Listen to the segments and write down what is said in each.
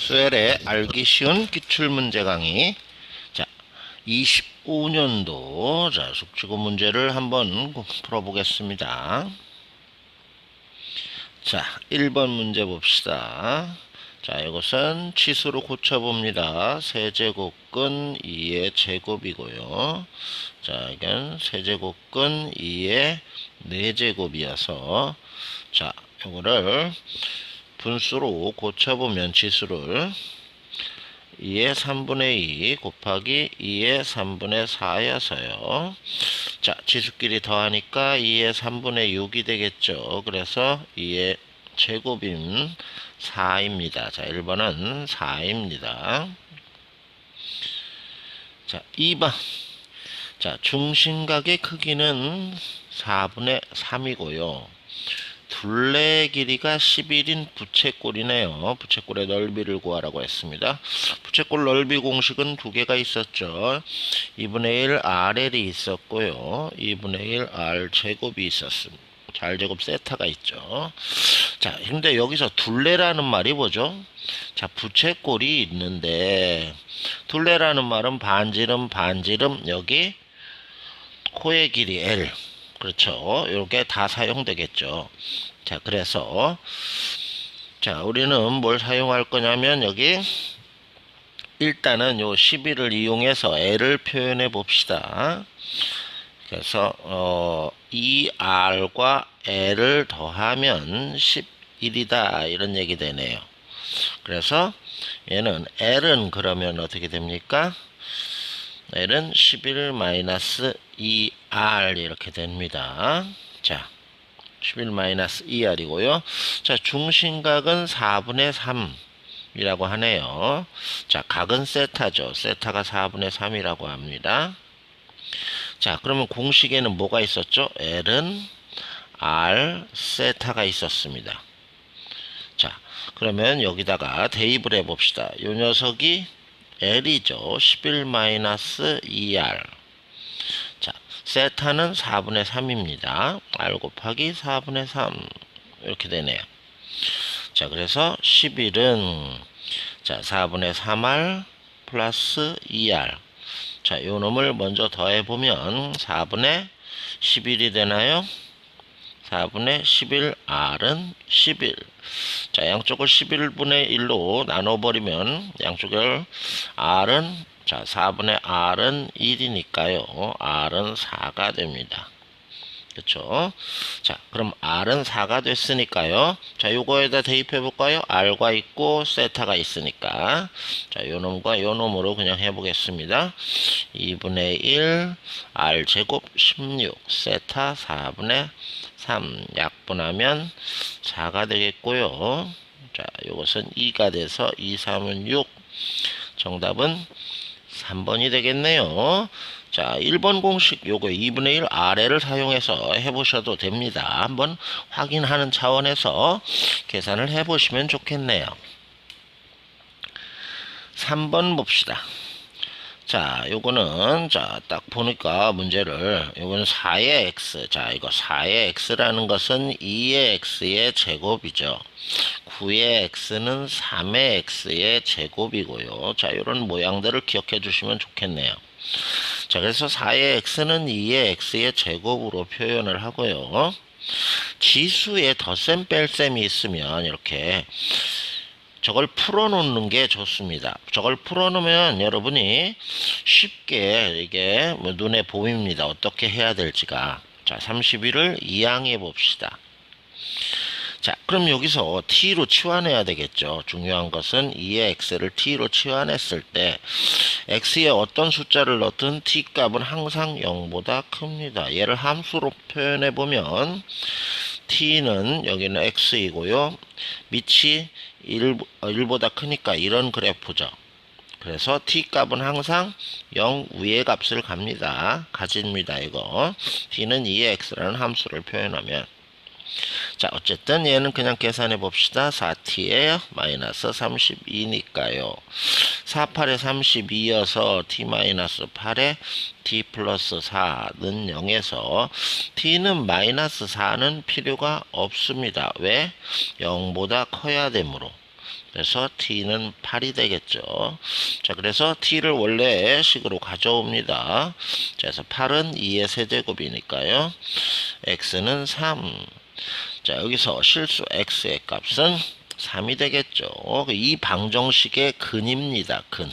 수열의 알기 쉬운 기출문제 강의. 자, 25년도 숙지고 문제를 한번 풀어보겠습니다. 자, 1번 문제 봅시다. 자, 이것은 치수로 고쳐봅니다. 세제곱근 2의 제곱이고요. 자, 이건 세제곱근 2의 4제곱이어서 자, 이거를 분수로 고쳐보면 치수를 2의 3분의 2 곱하기 2의 3분의 4여서요. 자, 치수끼리 더하니까 2의 3분의 6이 되겠죠. 그래서 2의 제곱인 4입니다. 자, 1번은 4입니다. 자, 2번. 자, 중심각의 크기는 4분의 3이고요. 둘레 길이가 11인 부채꼴이네요. 부채꼴의 넓이를 구하라고 했습니다. 부채꼴 넓이 공식은 두 개가 있었죠. 2분의 1 RL이 있었고요. 2분의 1 R제곱이 있었습니다. R제곱 세타가 있죠. 자, 근데 여기서 둘레라는 말이 뭐죠? 자, 부채꼴이 있는데 둘레라는 말은 반지름 여기 코의 길이 L, 그렇죠. 이렇게 다 사용되겠죠. 자, 그래서 자, 우리는 뭘 사용할 거냐면 여기 일단은 요 11을 이용해서 L을 표현해 봅시다. 그래서 2R과 L을 더하면 11이다 이런 얘기 되네요. 그래서 얘는 L은 그러면 어떻게 됩니까? L은 11-2R 이렇게 됩니다. 자, 11-2R이고요. 자, 중심각은 4분의 3이라고 하네요. 자, 각은 세타죠. 세타가 4분의 3이라고 합니다. 자, 그러면 공식에는 뭐가 있었죠? L은 R 세타가 있었습니다. 자, 그러면 여기다가 대입을 해봅시다. 이 녀석이 L이죠. 11-2R. 자, 세타는 4분의 3입니다. R 곱하기 4분의 3. 이렇게 되네요. 자, 그래서 11은 자, 4분의 3R 플러스 2R. 자, 요 놈을 먼저 더해보면 4분의 11이 되나요? 4분의 11, R은 11. 자, 양쪽을 11분의 1로 나눠버리면 양쪽을 R은 자, 4분의 R은 1이니까요. R은 4가 됩니다. 그쵸? 자, 그럼 R은 4가 됐으니까요. 자, 요거에다 대입해 볼까요? R과 있고 세타가 있으니까. 자, 요 놈과 요 놈으로 그냥 해보겠습니다. 2분의 1 R제곱 16 세타 4분의 3 약분하면 4가 되겠고요. 자, 요것은 2가 돼서 2, 3은 6. 정답은 3번이 되겠네요. 자, 1번 공식 요거 2분의 1 RL을 사용해서 해보셔도 됩니다. 한번 확인하는 차원에서 계산을 해보시면 좋겠네요. 3번 봅시다. 자, 요거는 자, 딱 보니까 문제를 요거는 4의 x. 자, 이거 4의 x라는 것은 2의 x의 제곱이죠. 9의 x는 3의 x의 제곱이고요. 자, 요런 모양들을 기억해 주시면 좋겠네요. 자, 그래서 4의 x는 2의 x의 제곱으로 표현을 하고요. 지수에 덧셈 뺄셈이 있으면 이렇게 저걸 풀어놓는 게 좋습니다. 저걸 풀어놓으면 여러분이 쉽게 이게 눈에 보입니다. 어떻게 해야 될지가. 자, 31을 이항해 봅시다. 자, 그럼 여기서 t로 치환해야 되겠죠. 중요한 것은 2의 x를 t로 치환했을 때 x에 어떤 숫자를 넣든 t 값은 항상 0보다 큽니다. 얘를 함수로 표현해 보면 t는 여기는 x이고요. 밑이 1보다 크니까 이런 그래프죠. 그래서 t 값은 항상 0 위의 값을 가집니다. 이거 t는 2의 x라는 함수를 표현하면 자, 어쨌든 얘는 그냥 계산해 봅시다. 4t에 마이너스 32니까요. 4, 8에 32여서 t 마이너스 8에 t 플러스 4는 0에서 t는 마이너스 4는 필요가 없습니다. 왜? 0보다 커야 되므로. 그래서 t는 8이 되겠죠. 자, 그래서 t를 원래 식으로 가져옵니다. 자, 그래서 8은 2의 세제곱이니까요. x는 3. 자, 여기서 실수 x의 값은 3이 되겠죠. 이 방정식의 근입니다. 근.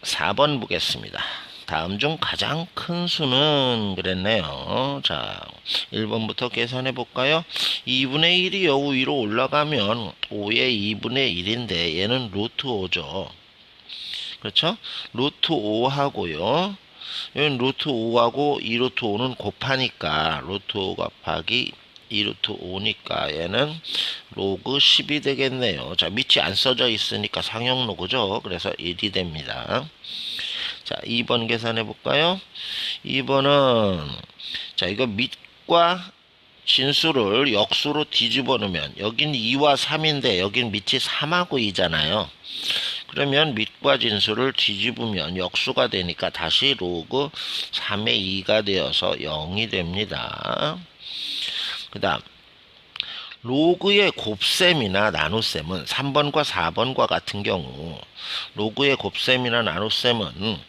4번 보겠습니다. 다음 중 가장 큰 수는 그랬네요. 자, 1번부터 계산해 볼까요? 2분의 1이 여우 위로 올라가면 5의 2분의 1인데 얘는 루트 5죠. 그렇죠? 루트 5하고요. 여기는 루트 5하고 2루트 5는 곱하니까 루트 5 곱하기 2루트 5니까 얘는 로그 10이 되겠네요. 자, 밑이 안 써져 있으니까 상형 로그죠. 그래서 1이 됩니다. 자, 2번 계산해 볼까요? 2번은 자, 이거 밑과 진수를 역수로 뒤집어 놓으면 여긴 2와 3인데 여긴 밑이 3하고 2잖아요. 그러면 밑과 진수를 뒤집으면 역수가 되니까 다시 로그 3의 2가 되어서 0이 됩니다. 그 다음 로그의 곱셈이나 나눗셈은 3번과 4번과 같은 경우 로그의 곱셈이나 나눗셈은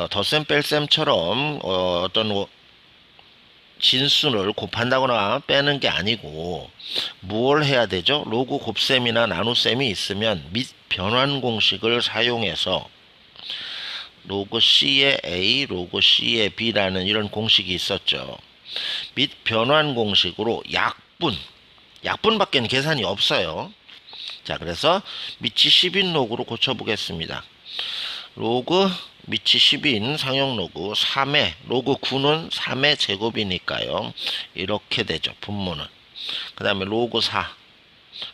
덧셈 뺄셈처럼 어떤 진수를 곱한다거나 빼는 게 아니고 뭘 해야 되죠? 로그 곱셈이나 나눗셈이 있으면 밑 변환 공식을 사용해서 로그 C의 A, 로그 C의 B라는 이런 공식이 있었죠. 밑 변환 공식으로 약분밖에는 계산이 없어요. 자, 그래서 밑이 10인 로그로 고쳐보겠습니다. 로그 밑이 10인 상용 로그 3의 로그 9는 3의 제곱이니까요. 이렇게 되죠. 분모는. 그 다음에 로그 4.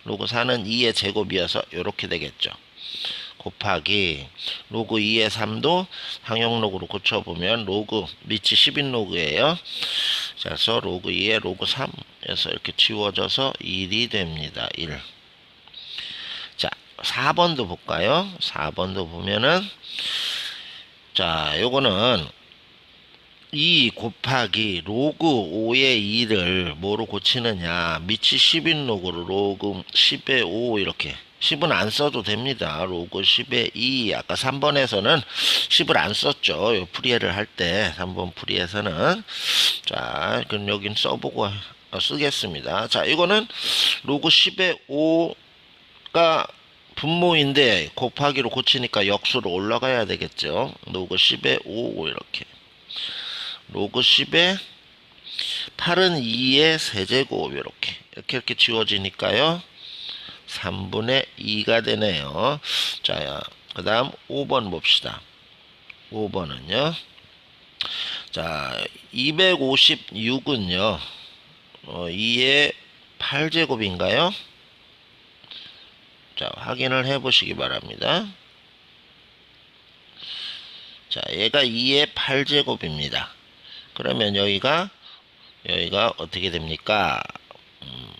로그 4는 2의 제곱이어서 이렇게 되겠죠. 곱하기 로그 2의 3도 상용 로그로 고쳐보면 로그 밑이 10인 로그예요. 그래서 로그 2의 로그 3에서 이렇게 지워져서 1이 됩니다. 1. 자, 4번도 볼까요? 4번도 보면은 자, 요거는 2 곱하기 로그 5의 2를 뭐로 고치느냐. 밑이 10인 로그로 로그 10의 5 이렇게. 10은 안 써도 됩니다. 로그 10의 2. 아까 3번에서는 10을 안 썼죠. 요 풀이해를 할 때 3번 풀이에서는. 자, 그럼 여긴 써보고 쓰겠습니다. 자, 이거는 로그 10의 5가 분모인데 곱하기로 고치니까 역수로 올라가야 되겠죠. 로그 10의 5 이렇게. 로그 10의 8은 2의 세제곱 이렇게 지워지니까요. 3분의 2가 되네요. 자, 그 다음 5번 봅시다. 5번은요. 자, 256은요. 2의 8제곱인가요? 자, 확인을 해 보시기 바랍니다. 자, 얘가 2의 8제곱입니다. 그러면 여기가 어떻게 됩니까?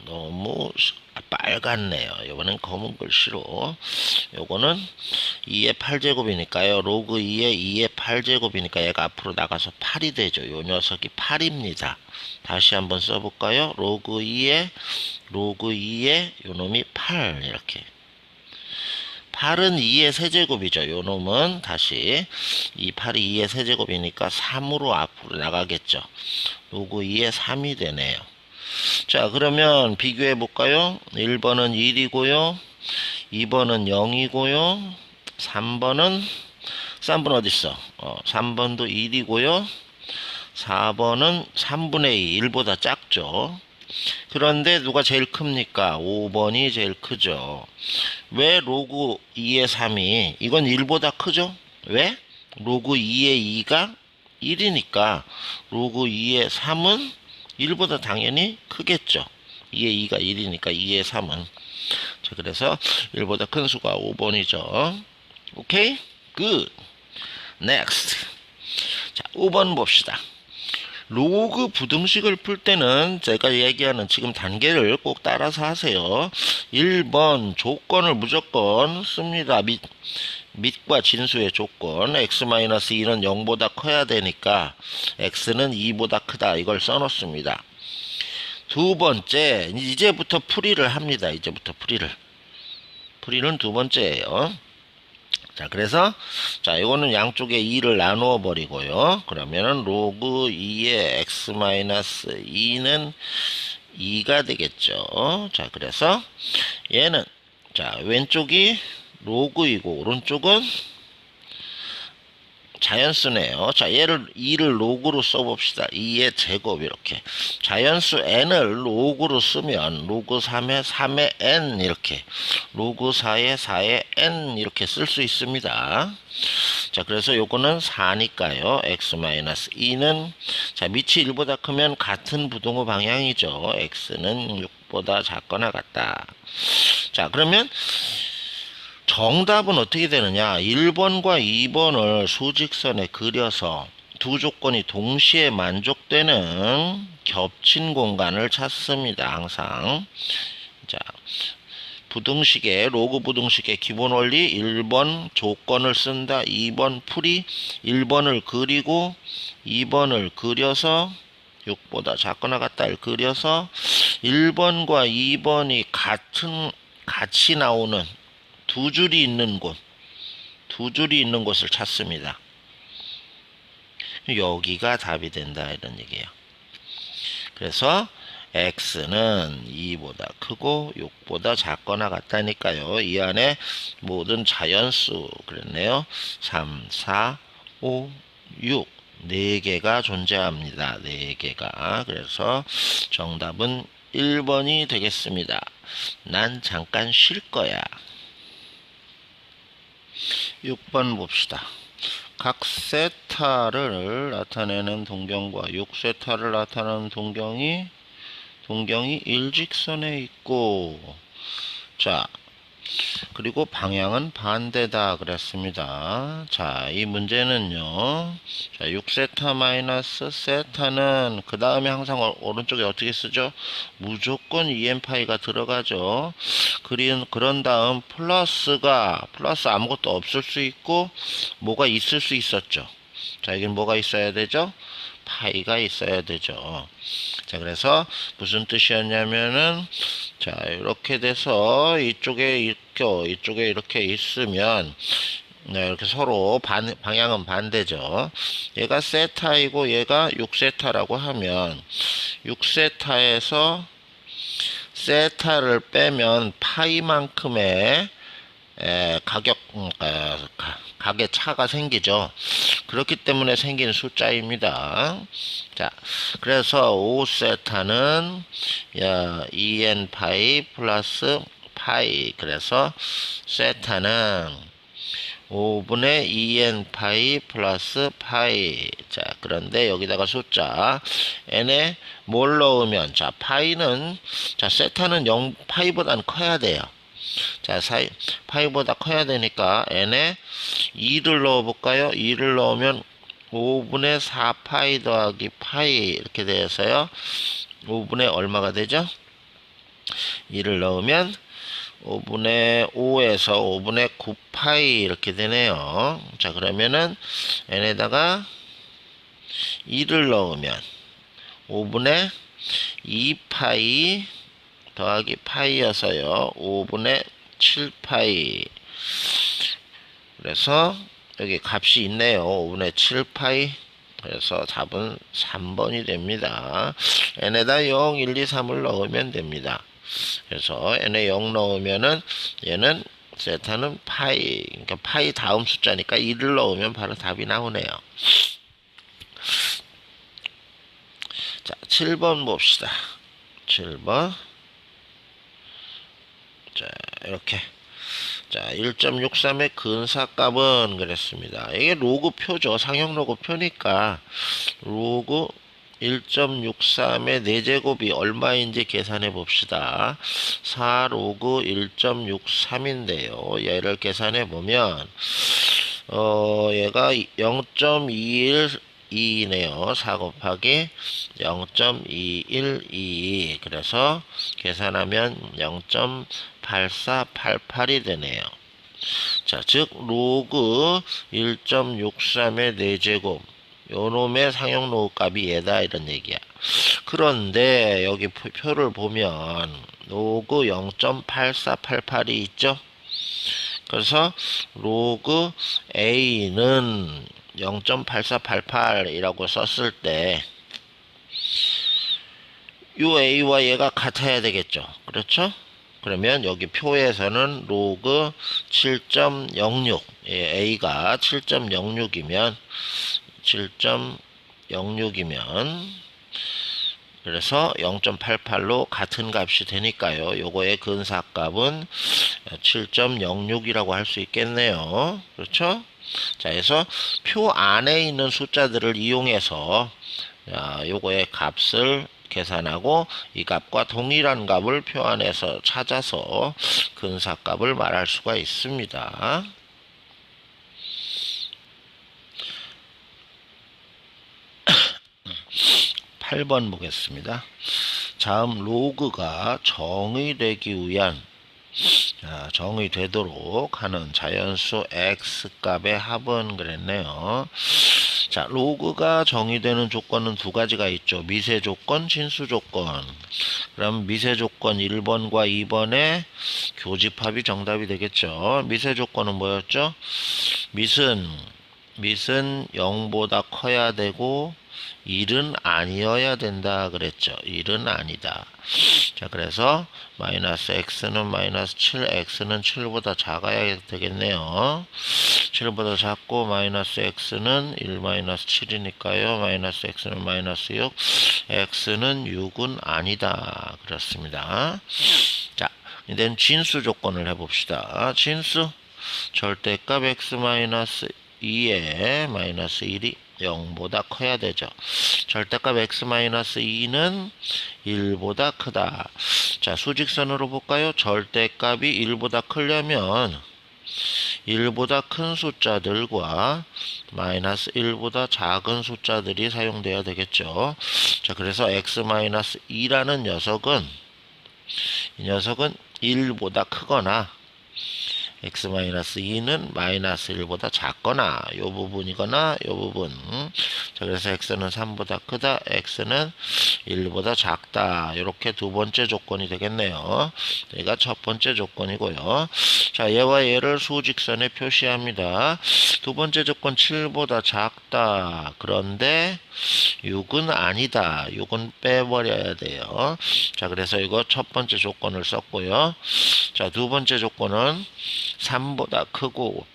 너무 빨갛네요. 이거는 검은 글씨로. 요거는 2의 8제곱이니까요. 로그 2의 8제곱이니까 얘가 앞으로 나가서 8이 되죠. 요 녀석이 8입니다. 다시 한번 써볼까요? 로그 2의 요 놈이 8 이렇게. 8은 2의 세제곱이죠. 요 놈은 다시 이 8이 2의 세제곱이니까 3으로 앞으로 나가겠죠. 로그 2의 3이 되네요. 자, 그러면 비교해 볼까요? 1번은 1이고요. 2번은 0이고요. 3번은 어디 있어? 3번도 1이고요. 4번은 3분의 2, 1보다 작죠. 그런데 누가 제일 큽니까? 5번이 제일 크죠. 왜 로그 2의 3이 이건 1보다 크죠? 왜? 로그 2의 2가 1이니까 로그 2의 3은 1보다 당연히 크겠죠. 2의 2가 1이니까 2의 3은. 자, 그래서 1보다 큰 수가 5번이죠. 오케이? 굿. 넥스트. 자, 5번 봅시다. 로그 부등식을 풀 때는 제가 얘기하는 지금 단계를 꼭 따라서 하세요. 1번 조건을 무조건 씁니다. 밑과 진수의 조건 x-2는 0보다 커야 되니까 x는 2보다 크다 이걸 써놓습니다. 두 번째, 이제부터 풀이를 합니다. 이제부터 풀이를. 풀이는 두 번째예요. 자, 그래서, 자, 이거는 양쪽에 2를 나누어 버리고요. 그러면은 로그 2의 x 마이너스 2는 2가 되겠죠. 자, 그래서 얘는, 자, 왼쪽이 로그이고, 오른쪽은 자연수네요. 자, 얘를 2를 로그로 써봅시다. 2의 제곱 이렇게. 자연수 n을 로그로 쓰면 로그 3의 3의 n 이렇게. 로그 4의 4의 n 이렇게 쓸 수 있습니다. 자, 그래서 요거는 4니까요. x-2는 자, 밑이 1보다 크면 같은 부동호 방향이죠. x는 6보다 작거나 같다. 자, 그러면 정답은 어떻게 되느냐? 1번과 2번을 수직선에 그려서 두 조건이 동시에 만족되는 겹친 공간을 찾습니다. 항상. 자, 부등식의 로그 부등식의 기본 원리 1번 조건을 쓴다. 2번 풀이 1번을 그리고 2번을 그려서 6보다 작거나 같다를 그려서 1번과 2번이 같이 나오는 두 줄이 있는 곳을 찾습니다. 여기가 답이 된다 이런 얘기예요. 그래서 x는 2보다 크고 6보다 작거나 같다니까요. 이 안에 모든 자연수 그랬네요. 3, 4, 5, 6 4개가 존재합니다. 4개가. 그래서 정답은 1번이 되겠습니다. 난 잠깐 쉴 거야. 6번 봅시다. 각 세타를 나타내는 동경과 6세타를 나타내는 동경이 일직선에 있고, 자, 그리고 방향은 반대다 그랬습니다. 자, 이 문제는요. 자, 6세타 마이너스 세타는 그 다음에 항상 오른쪽에 어떻게 쓰죠? 무조건 EM파이가 들어가죠. 그런 다음 플러스 아무것도 없을 수 있고 뭐가 있을 수 있었죠. 자, 여기는 뭐가 있어야 되죠? 파이가 있어야 되죠. 자, 그래서 무슨 뜻이었냐면은 자, 이렇게 돼서 이쪽에 이렇게 있으면 네, 이렇게 서로 방향은 반대죠. 얘가 세타이고 얘가 6세타라고 하면 6세타에서 세타를 빼면 파이만큼의 각의 차가 생기죠. 그렇기 때문에 생긴 숫자입니다. 자, 그래서 5세타는 2n 파이 플러스 파이. 그래서 세타는 5분의 2n 파이 플러스 파이. 자, 그런데 여기다가 숫자 n에 뭘 넣으면 자, 파이는 자, 세타는 0 파이보다는 커야 돼요. 자, 파이보다 커야 되니까 n에 2를 넣어볼까요? 2를 넣으면 5분의 4파이 더하기 파이 이렇게 돼서요. 5분의 얼마가 되죠? 2를 넣으면 5분의 5에서 5분의 9파이 이렇게 되네요. 자, 그러면은 n에다가 2를 넣으면 5분의 2파이 더하기 파이여서요. 5분의 7파이. 그래서 여기 값이 있네요. 5분의 7파이. 그래서 답은 3번이 됩니다. n에다 0, 1, 2, 3을 넣으면 됩니다. 그래서 n에 0 넣으면은 얘는 세타는 파이. 그러니까 파이 다음 숫자니까 2를 넣으면 바로 답이 나오네요. 자, 7번 봅시다. 7번. 자, 이렇게. 자, 1.63의 근사값은 그랬습니다. 이게 로그표죠. 상형 로그표니까 로그 1.63의 4제곱이 얼마인지 계산해 봅시다. 4 로그 1.63인데요. 얘를 계산해 보면 얘가 0.212네요. 4 곱하기 0.212. 그래서 계산하면 0.8488이 되네요. 자, 즉 로그 1.63의 4제곱 요놈의 상용 로그 값이 얘다 이런 얘기야. 그런데 여기 표를 보면 로그 0.8488이 있죠. 그래서 로그 A는 0.8488이라고 썼을 때 요 A와 얘가 같아야 되겠죠. 그렇죠? 그러면 여기 표에서는 로그 7.06 A가 7.06이면 7.06이면 그래서 0.88로 같은 값이 되니까요. 요거의 근사값은 7.06이라고 할 수 있겠네요. 그렇죠? 자, 그래서 표 안에 있는 숫자들을 이용해서 요거의 값을 계산하고 이 값과 동일한 값을 표 안에서 찾아서 근사값을 말할 수가 있습니다. 8번 보겠습니다. 다음 로그가 정의되기 위한 정의되도록 하는 자연수 x 값의 합은 그랬네요. 자, 로그가 정의되는 조건은 두 가지가 있죠. 미세 조건, 진수 조건. 그럼 미세 조건 1번과 2번의 교집합이 정답이 되겠죠. 미세 조건은 뭐였죠? 밑은 0보다 커야 되고 1은 아니어야 된다 그랬죠. 1은 아니다. 자, 그래서 마이너스 x는 마이너스 7, x는 7보다 작아야 되겠네요. 7보다 작고 마이너스 x는 1 마이너스 7이니까요. 마이너스 x는 마이너스 6, x는 6은 아니다. 그렇습니다. 자, 이제 진수 조건을 해봅시다. 진수 절대값 x 마이너스 2에 마이너스 1이 0보다 커야 되죠. 절대값 x-2는 1보다 크다. 자, 수직선으로 볼까요? 절대값이 1보다 크려면 1보다 큰 숫자들과 마이너스 1보다 작은 숫자들이 사용돼야 되겠죠. 자, 그래서 x-2라는 녀석은 이 녀석은 1보다 크거나 x-2는 마이너스 1보다 작거나 요 부분이거나 요 부분. 자, 그래서 x는 3보다 크다, x는 1보다 작다. 이렇게 두 번째 조건이 되겠네요. 얘가 첫 번째 조건이고요. 자, 얘와 얘를 수직선에 표시합니다. 두 번째 조건 7보다 작다. 그런데 6은 아니다. 6은 빼버려야 돼요. 자, 그래서 이거 첫 번째 조건을 썼고요. 자, 두 번째 조건은 3보다 크고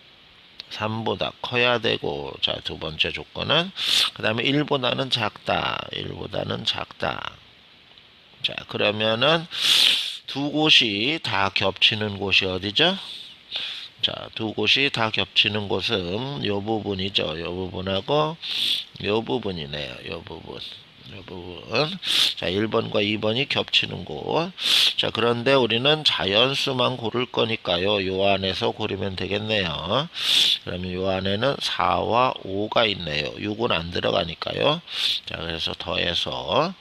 3보다 커야 되고, 자, 두 번째 조건은 그 다음에 1보다는 작다. 1보다는 작다. 자, 그러면은 두 곳이 다 겹치는 곳이 어디죠? 자, 두 곳이 다 겹치는 곳은 요 부분이죠. 요 부분하고 요 부분이네요. 요 부분. 자, 1번과 2번이 겹치는 곳. 자, 그런데 우리는 자연수만 고를 거니까요. 요 안에서 고르면 되겠네요. 그러면 요 안에는 4와 5가 있네요. 6은 안 들어가니까요. 자, 그래서 더해서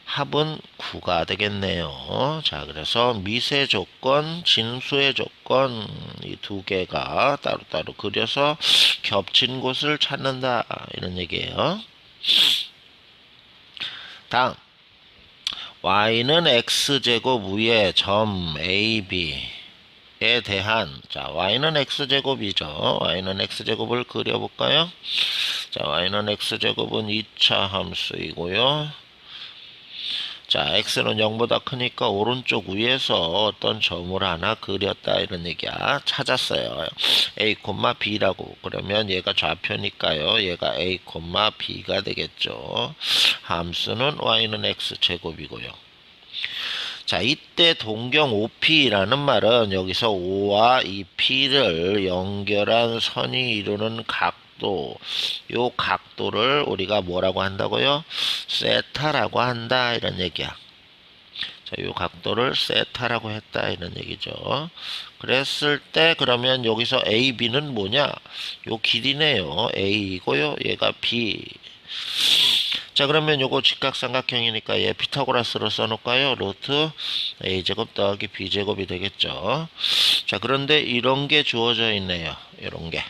합은 9가 되겠네요. 자, 그래서 미세 조건, 진수의 조건 이 두 개가 따로따로 그려서 겹친 곳을 찾는다 이런 얘기예요. 다음 y는 x제곱 위에 점 a, b에 대한 자, y는 x제곱이죠. y는 x제곱을 그려볼까요? 자, y는 x제곱은 2차 함수이고요. 자, x는 0보다 크니까 오른쪽 위에서 어떤 점을 하나 그렸다 이런 얘기야. 찾았어요. a, b라고. 그러면 얘가 좌표니까요. 얘가 a, b가 되겠죠. 함수는 y는 x제곱이고요. 자, 이때 동경 OP라는 말은 여기서 O와 이 P를 연결한 선이 이루는 각도, 요 각도를 우리가 뭐라고 한다고요? 세타라고 한다 이런 얘기야. 자, 요 각도를 세타라고 했다 이런 얘기죠. 그랬을 때 그러면 여기서 AB는 뭐냐? 요 길이네요. A이고요. 얘가 B. 자, 그러면 요거 직각삼각형이니까 얘 피타고라스로 써놓을까요? 루트 a제곱 더하기 b제곱이 되겠죠. 자, 그런데 이런 게 주어져 있네요. 이런 게.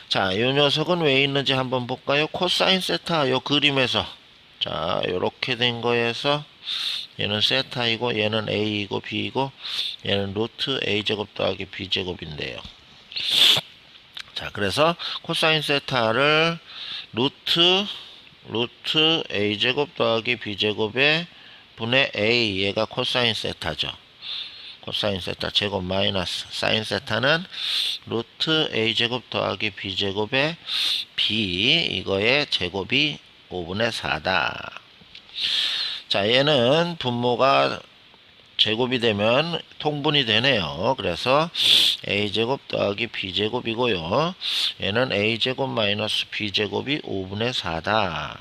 자, 이 녀석은 왜 있는지 한번 볼까요? 코사인 세타 요 그림에서 자, 요렇게 된 거에서 얘는 세타이고 얘는 a이고 b이고 얘는 루트 a제곱 더하기 b제곱인데요. 자, 그래서 코사인 세타를 루트 a제곱 더하기 b제곱의 분의 a, 얘가 코사인 세타죠. 코사인 세타 제곱 마이너스 사인 세타는 루트 a제곱 더하기 b제곱의 b, 이거의 제곱이 5분의 4다. 자, 얘는 분모가 제곱이 되면 통분이 되네요. 그래서 a제곱 더하기 b제곱이고요. 얘는 a제곱 마이너스 b제곱이 5분의 4다.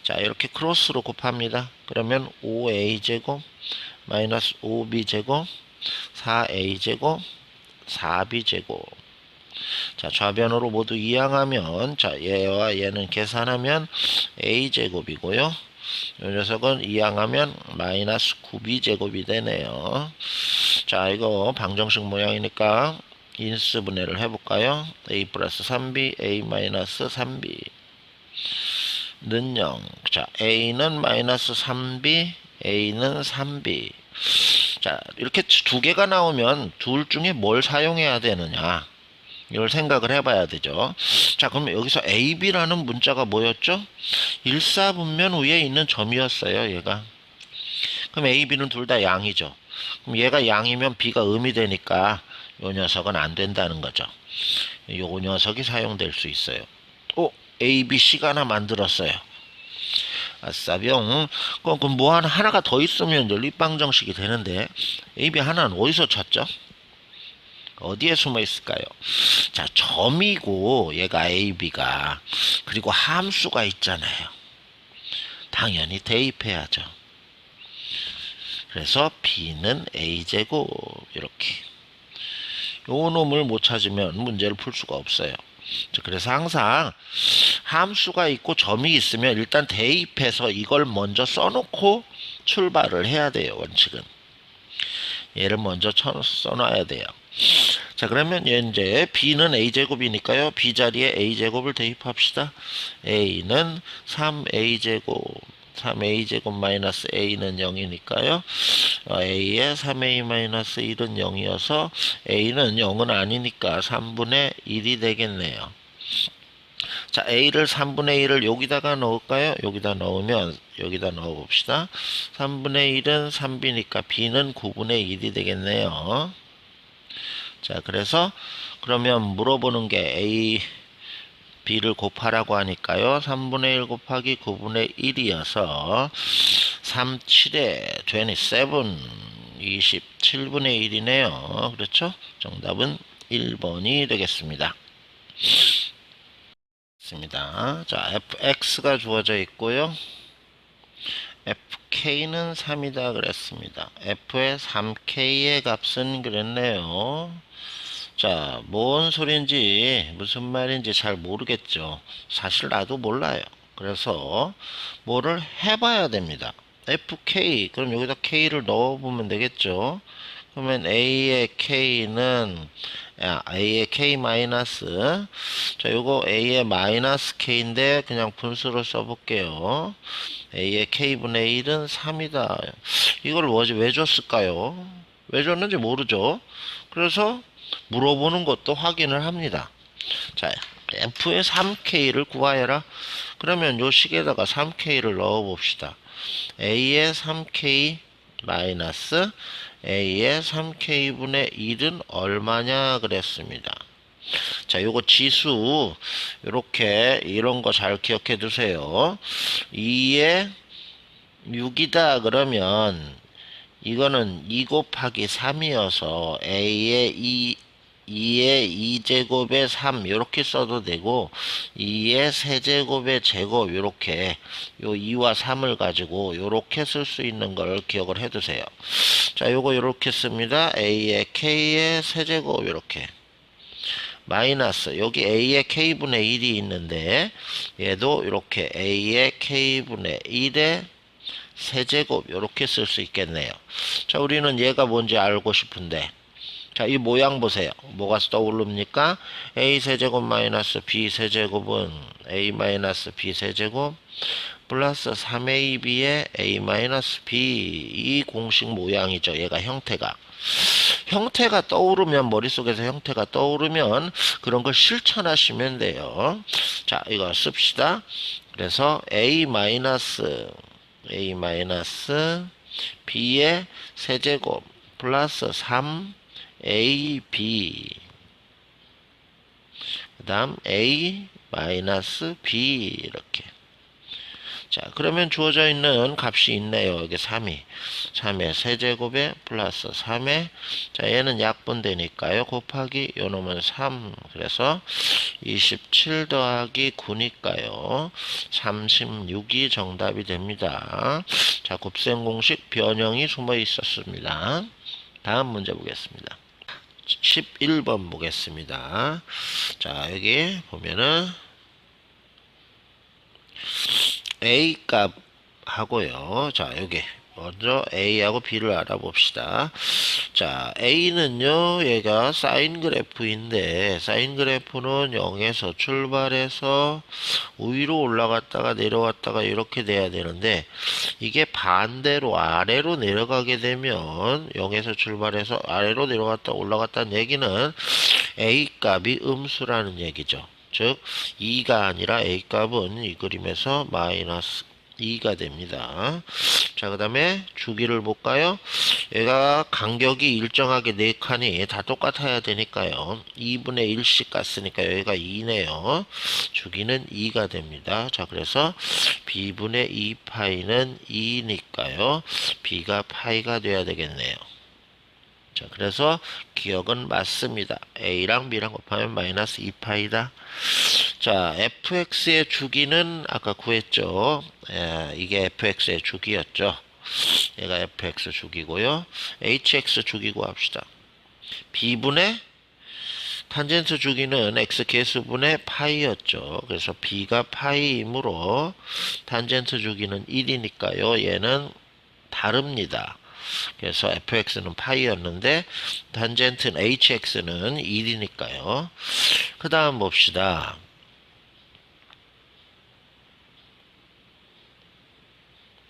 자, 이렇게 크로스로 곱합니다. 그러면 5a제곱 마이너스 5b제곱 4a제곱 4b제곱. 자, 좌변으로 모두 이항하면, 자, 얘와 얘는 계산하면 a제곱이고요. 이 녀석은 이항하면 마이너스 9b제곱이 되네요. 자, 이거 방정식 모양이니까 인수분해를 해볼까요? a 플러스 3b, a 마이너스 3b 는 0. 자, a는 마이너스 3b, a는 3b. 자, 이렇게 두 개가 나오면 둘 중에 뭘 사용해야 되느냐, 이걸 생각을 해봐야 되죠. 자, 그럼 여기서 ab라는 문자가 뭐였죠? 일사분면 위에 있는 점이었어요, 얘가. 그럼 a, b는 둘 다 양이죠. 그럼 얘가 양이면 b가 음이 되니까 요 녀석은 안 된다는 거죠. 요 녀석이 사용될 수 있어요. a, b, c가 하나 만들었어요. 아싸병. 그럼 뭐 하나가 더 있으면 연립방정식이 되는데 a, b 하나는 어디서 찾죠? 어디에 숨어 있을까요? 자, 점이고 얘가 a, b가, 그리고 함수가 있잖아요. 당연히 대입해야죠. 그래서 b는 a제곱, 이렇게. 요 놈을 못 찾으면 문제를 풀 수가 없어요. 그래서 항상 함수가 있고 점이 있으면 일단 대입해서 이걸 먼저 써놓고 출발을 해야 돼요, 원칙은. 얘를 먼저 써놔야 돼요. 자, 그러면 이제 b는 a제곱이니까요. b 자리에 a제곱을 대입합시다. a는 3a제곱, 3a제곱 마이너스 a는 0이니까요. a에 3a 마이너스 1은 0이어서 a는 0은 아니니까 3분의 1이 되겠네요. 자, a를 3분의 1을 여기다가 넣을까요? 여기다 넣으면, 여기다 넣어봅시다. 3분의 1은 3b니까 b는 9분의 1이 되겠네요. 자, 그래서 그러면 물어보는 게 a, b를 곱하라고 하니까요. 3분의 1 곱하기 9분의 1이어서 3, 7에 27, 27분의 1이네요. 그렇죠? 정답은 1번이 되겠습니다. 자, fx가 주어져 있고요. fk는 3이다 그랬습니다. f의 3k의 값은 그랬네요. 자, 뭔 소린지 무슨 말인지 잘 모르겠죠. 사실 나도 몰라요. 그래서 뭐를 해봐야 됩니다. fk, 그럼 여기다 k를 넣어보면 되겠죠. 그러면 a의 k는 a의 k 마이너스, 자, 요거 a의 마이너스 k인데 그냥 분수로 써볼게요. a의 k분의 1은 3이다. 이걸 왜 줬을까요? 왜 줬는지 모르죠. 그래서 물어보는 것도 확인을 합니다. 자, f의 3k를 구하여라. 그러면 요 식에다가 3k를 넣어 봅시다. a의 3k 마이너스 a의 3k분의 1은 얼마냐 그랬습니다. 자, 요거 지수 요렇게 이런 거 잘 기억해 두세요. 2에 6이다 그러면 이거는 2 곱하기 3이어서 a의 2의 2제곱의 3 이렇게 써도 되고 2의 세제곱의 제곱 요렇게 요 2와 3을 가지고 요렇게 쓸 수 있는 걸 기억을 해 두세요. 자, 요거 요렇게 씁니다. a의 k의 세제곱 요렇게 마이너스 여기 a의 k분의 1이 있는데 얘도 이렇게 a의 k분의 1의 세제곱 이렇게 쓸 수 있겠네요. 자, 우리는 얘가 뭔지 알고 싶은데 자, 이 모양 보세요. 뭐가 떠오릅니까? a 세제곱 마이너스 b 세제곱은 a 마이너스 b 세제곱 플러스 3ab의 a 마이너스 b, 이 공식 모양이죠. 얘가 형태가 떠오르면, 머릿속에서 형태가 떠오르면 그런 걸 실천하시면 돼요. 자, 이거 씁시다. 그래서 a 마이너스 b의 세제곱 플러스 3ab, 그 다음 a 마이너스 b, 이렇게. 자, 그러면 주어져 있는 값이 있네요. 여기 3의 세제곱에 플러스 3의, 자, 얘는 약분되니까요. 곱하기 요 놈은 3. 그래서 27 더하기 9니까요. 36이 정답이 됩니다. 자, 곱셈 공식 변형이 숨어 있었습니다. 다음 문제 보겠습니다. 11번 보겠습니다. 자, 여기 보면은 A 값 하고요. 자, 여기 먼저 A하고 B를 알아봅시다. 자, A는요, 얘가 사인 그래프인데, 사인 그래프는 0에서 출발해서 위로 올라갔다가 내려왔다가 이렇게 돼야 되는데, 이게 반대로 아래로 내려가게 되면 0에서 출발해서 아래로 내려갔다 올라갔다는 얘기는 A 값이 음수라는 얘기죠. 즉 2가 아니라 A값은 이 그림에서 마이너스 2가 됩니다. 자, 그 다음에 주기를 볼까요? 얘가 간격이 일정하게 4칸이 다 똑같아야 되니까요. 2분의 1씩 갔으니까 여기가 2네요. 주기는 2가 됩니다. 자, 그래서 B분의 2파이는 2니까요. B가 파이가 돼야 되겠네요. 자, 그래서 기억은 맞습니다. A랑 B랑 곱하면 마이너스 2파이다. 자, fx의 주기는 아까 구했죠. 이게 fx의 주기였죠. 얘가 fx 주기고요. hx 주기 구합시다. b분의 탄젠트 주기는 x 개수분의 파이였죠. 그래서 b가 파이이므로 탄젠트 주기는 1이니까요. 얘는 다릅니다. 그래서 fx는 파이였는데 탄젠트는 hx는 1이니까요. 그 다음 봅시다.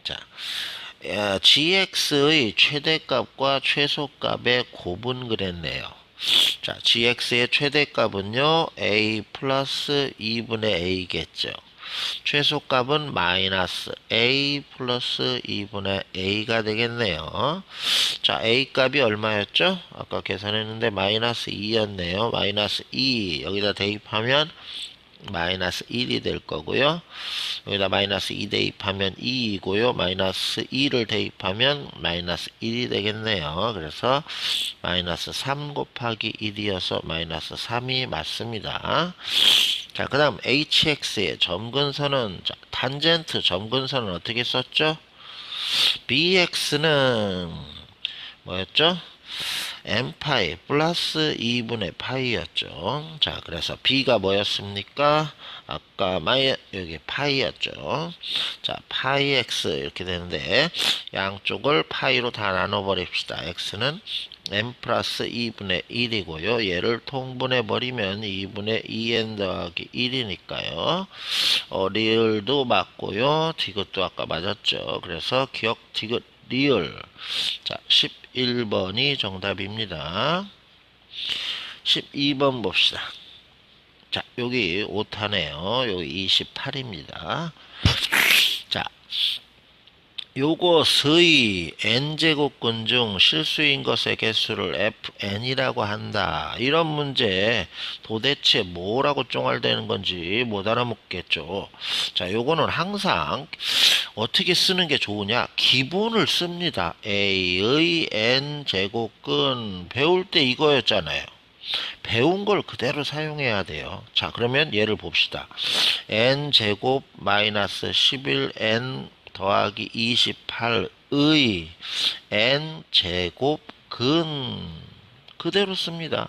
자, gx의 최대값과 최소값의 곱은 그랬네요. 자, gx의 최대값은요, a 플러스 2분의 a겠죠. 최소값은 마이너스 a 플러스 2분의 a가 되겠네요. 자, a 값이 얼마였죠? 아까 계산했는데 마이너스 2였네요. 마이너스 2 여기다 대입하면 마이너스 1이 될 거고요. 여기다 마이너스 2 대입하면 2이고요. 마이너스 2를 대입하면 마이너스 1이 되겠네요. 그래서 마이너스 3 곱하기 1이어서 마이너스 3이 맞습니다. 자, 그 다음 hx의 점근선은, 자, 탄젠트 점근선은 어떻게 썼죠? bx는 뭐였죠? n파이 플러스 2분의 파이였죠. 자, 그래서 b가 뭐였습니까? 아까 여기 파이였죠. 자, 파이 x 이렇게 되는데 양쪽을 파이로 다 나눠버립시다. x는 n 플러스 2분의 1이고요. 얘를 통분해 버리면 2분의 2n 더하기 1이니까요. 리을도 맞고요. 디귿도 아까 맞았죠. 그래서 기억 디귿 리을. 자, 11번이 정답입니다. 12번 봅시다. 자, 여기 오타네요. 여기 28입니다. 자, 요것의 n제곱근 중 실수인 것의 개수를 fn이라고 한다. 이런 문제 도대체 뭐라고 쫑알대는 건지 못 알아먹겠죠. 자, 요거는 항상 어떻게 쓰는 게 좋으냐? 기본을 씁니다. a의 n제곱근 배울 때 이거였잖아요. 배운 걸 그대로 사용해야 돼요. 자, 그러면 얘를 봅시다. n제곱 마이너스 11n 더하기 28의 n제곱 근 그대로 씁니다.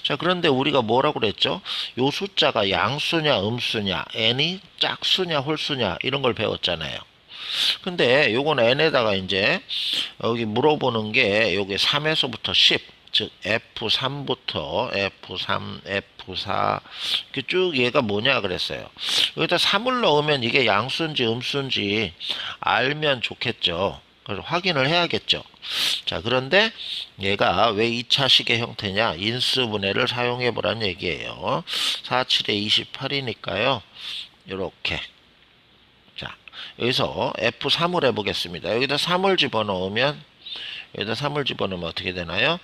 자, 그런데 우리가 뭐라고 그랬죠? 요 숫자가 양수냐 음수냐, n이 짝수냐 홀수냐 이런 걸 배웠잖아요. 근데 요건 n에다가 이제 여기 물어보는 게 여기 3에서부터 10 즉 F3부터 F3, F4 이렇게 쭉 얘가 뭐냐 그랬어요. 여기다 3을 넣으면 이게 양수인지 음수인지 알면 좋겠죠. 그래서 확인을 해야겠죠. 자, 그런데 얘가 왜 2차식의 형태냐? 인수분해를 사용해 보란 얘기예요. 4, 7에 28이니까요. 이렇게. 자, 여기서 F3을 해보겠습니다. 여기다 3을 집어넣으면 어떻게 되나요?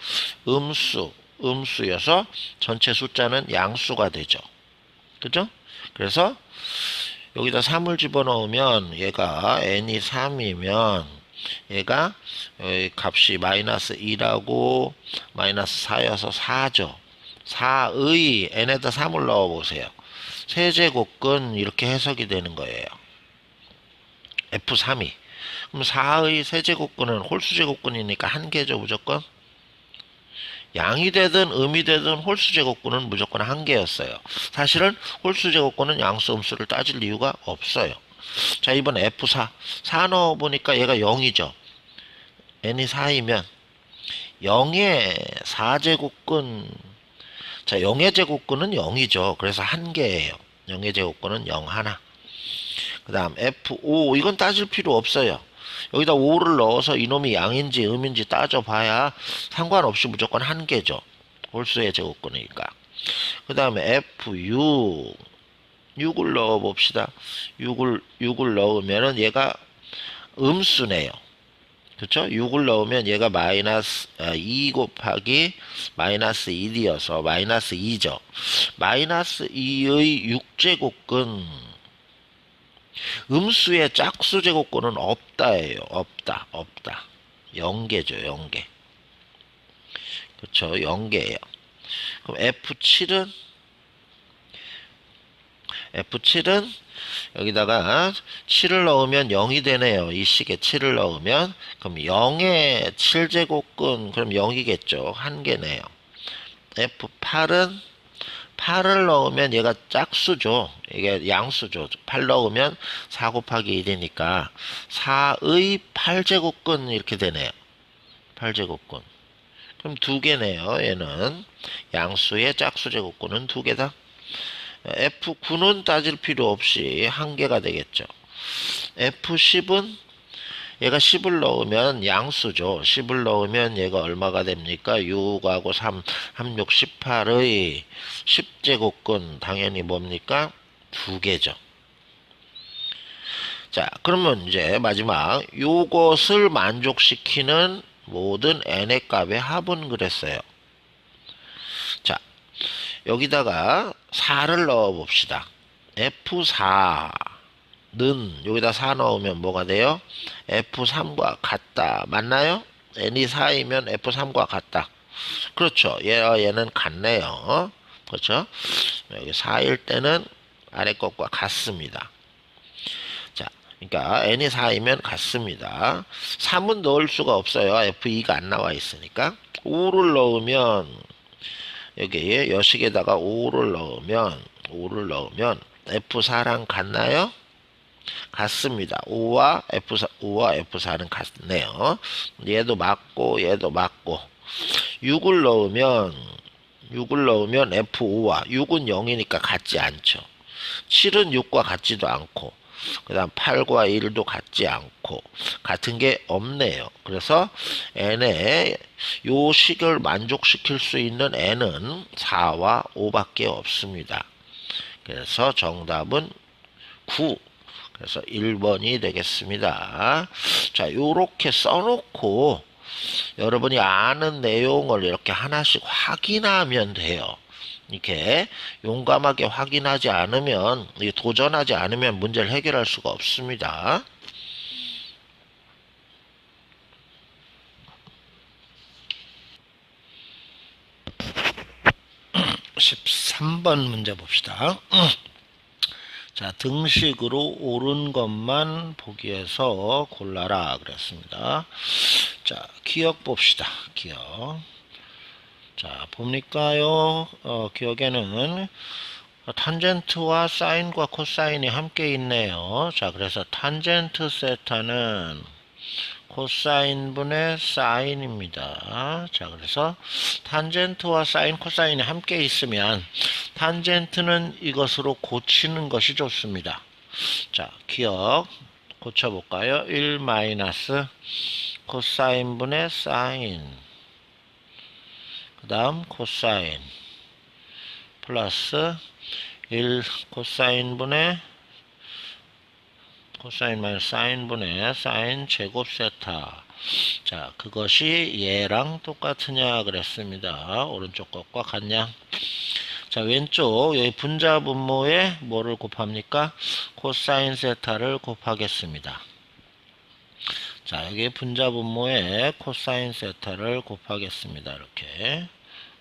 음수여서 전체 숫자는 양수가 되죠. 그죠? 그래서 여기다 3을 집어넣으면 얘가 n이 3이면 얘가 값이 마이너스 2라고 마이너스 4여서 4죠. 4의 n에다 3을 넣어보세요. 세제곱근 이렇게 해석이 되는 거예요. F3이. 그럼 4의 세제곱근은 홀수제곱근이니까 한 개죠, 무조건. 양이 되든 음이 되든 홀수제곱근은 무조건 한 개였어요. 사실은 홀수제곱근은 양수, 음수를 따질 이유가 없어요. 자, 이번 F4. 4 넣어보니까 얘가 0이죠. n이 4이면 0의 4제곱근. 자, 0의 제곱근은 0이죠. 그래서 한 개예요. 0의 제곱근은 0 하나. 그 다음 F5. 이건 따질 필요 없어요. 여기다 5를 넣어서 이놈이 양인지 음인지 따져봐야 상관없이 무조건 한 개죠. 홀수의 제곱근이니까. 그 다음에 F6. 6을 넣어봅시다. 6을 넣으면은 얘가 음수네요. 그렇죠? 6을 넣으면 얘가 마이너스 2 곱하기 마이너스 1이어서 마이너스 2죠. 마이너스 2의 6제곱근. 음수의 짝수 제곱근은 없다예요. 없다. 0개죠. 0개. 그렇죠? 0개예요. 그럼 F7은 여기다가 7을 넣으면 0이 되네요. 이 식에 7을 넣으면 그럼 0의 7제곱근 그럼 0이겠죠. 한 개네요. F8은 8을 넣으면 얘가 짝수죠. 이게 양수죠. 8 넣으면 4 곱하기 1이니까 4의 8제곱근 이렇게 되네요. 8제곱근. 그럼 두 개네요. 얘는 양수의 짝수 제곱근은 두 개다. F9는 따질 필요 없이 한 개가 되겠죠. F10은 얘가 10을 넣으면 양수죠. 10을 넣으면 얘가 얼마가 됩니까? 6하고 3, 6, 18의 10제곱근 당연히 뭡니까? 두 개죠. 자, 그러면 이제 마지막 요것을 만족시키는 모든 n의 값의 합은 그랬어요. 자, 여기다가 4를 넣어 봅시다. F4는 여기다 4 넣으면 뭐가 돼요? F3과 같다. 맞나요? n이 4이면 F3과 같다. 그렇죠. 얘는 같네요. 그렇죠? 여기 4일 때는 아래 것과 같습니다. 자, 그러니까 n이 4이면 같습니다. 3은 넣을 수가 없어요. F2가 안 나와 있으니까. 5를 넣으면 여기에 여식에다가 5를 넣으면 F4랑 같나요? 같습니다. 5와 F4는 같네요. 얘도 맞고 6을 넣으면 F5와 6은 0이니까 같지 않죠. 7은 6과 같지도 않고 그 다음 8과 1도 같지 않고 같은 게 없네요. 그래서 n의 요 식을 만족시킬 수 있는 n은 4와 5밖에 없습니다. 그래서 정답은 9. 그래서 1번이 되겠습니다. 자, 요렇게 써놓고 여러분이 아는 내용을 이렇게 하나씩 확인하면 돼요. 이렇게 용감하게 확인하지 않으면, 도전하지 않으면 문제를 해결할 수가 없습니다. 13번 문제 봅시다. 자, 등식으로 옳은 것만 보기에서 골라라 그랬습니다. 자, 기억 봅시다. 기억. 자, 봅니까요? 기억에는 탄젠트와 사인과 코사인이 함께 있네요. 자, 그래서 탄젠트 세타는 코사인분의 사인입니다. 자, 그래서 탄젠트와 사인, 코사인이 함께 있으면 탄젠트는 이것으로 고치는 것이 좋습니다. 자, 기억 고쳐볼까요? 1 마이너스 코사인분의 사인, 그 다음 코사인 플러스 1 코사인분의 코사인 마이너스 사인분의 사인 제곱 세타. 자, 그것이 얘랑 똑같으냐 그랬습니다. 오른쪽 것과 같냐. 자, 왼쪽 여기 분자 분모에 뭐를 곱합니까? 코사인 세타를 곱하겠습니다. 자, 여기 분자 분모에 코사인 세타를 곱하겠습니다. 이렇게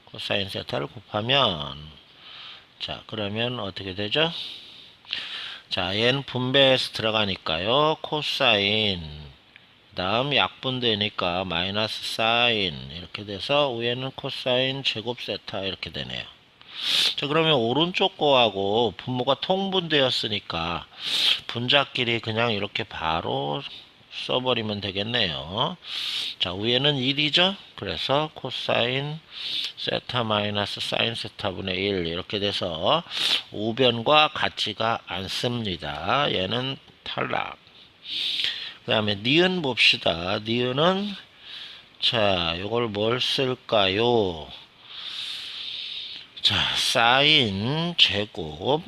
코사인 세타를 곱하면, 자, 그러면 어떻게 되죠? 자, 얘는 분배해서 들어가니까요. 코사인, 그 다음 약분되니까 마이너스 사인, 이렇게 돼서 위에는 코사인 제곱 세타 이렇게 되네요. 자, 그러면 오른쪽 거하고 분모가 통분되었으니까 분자끼리 그냥 이렇게 바로 써버리면 되겠네요. 자, 위에는 1이죠. 그래서 코사인 세타 마이너스 사인 세타분의 1 이렇게 돼서 우변과 같지가 않습니다. 얘는 탈락. 그 다음에 니은 봅시다. 니은은 자, 요걸 뭘 쓸까요? 자, 사인 제곱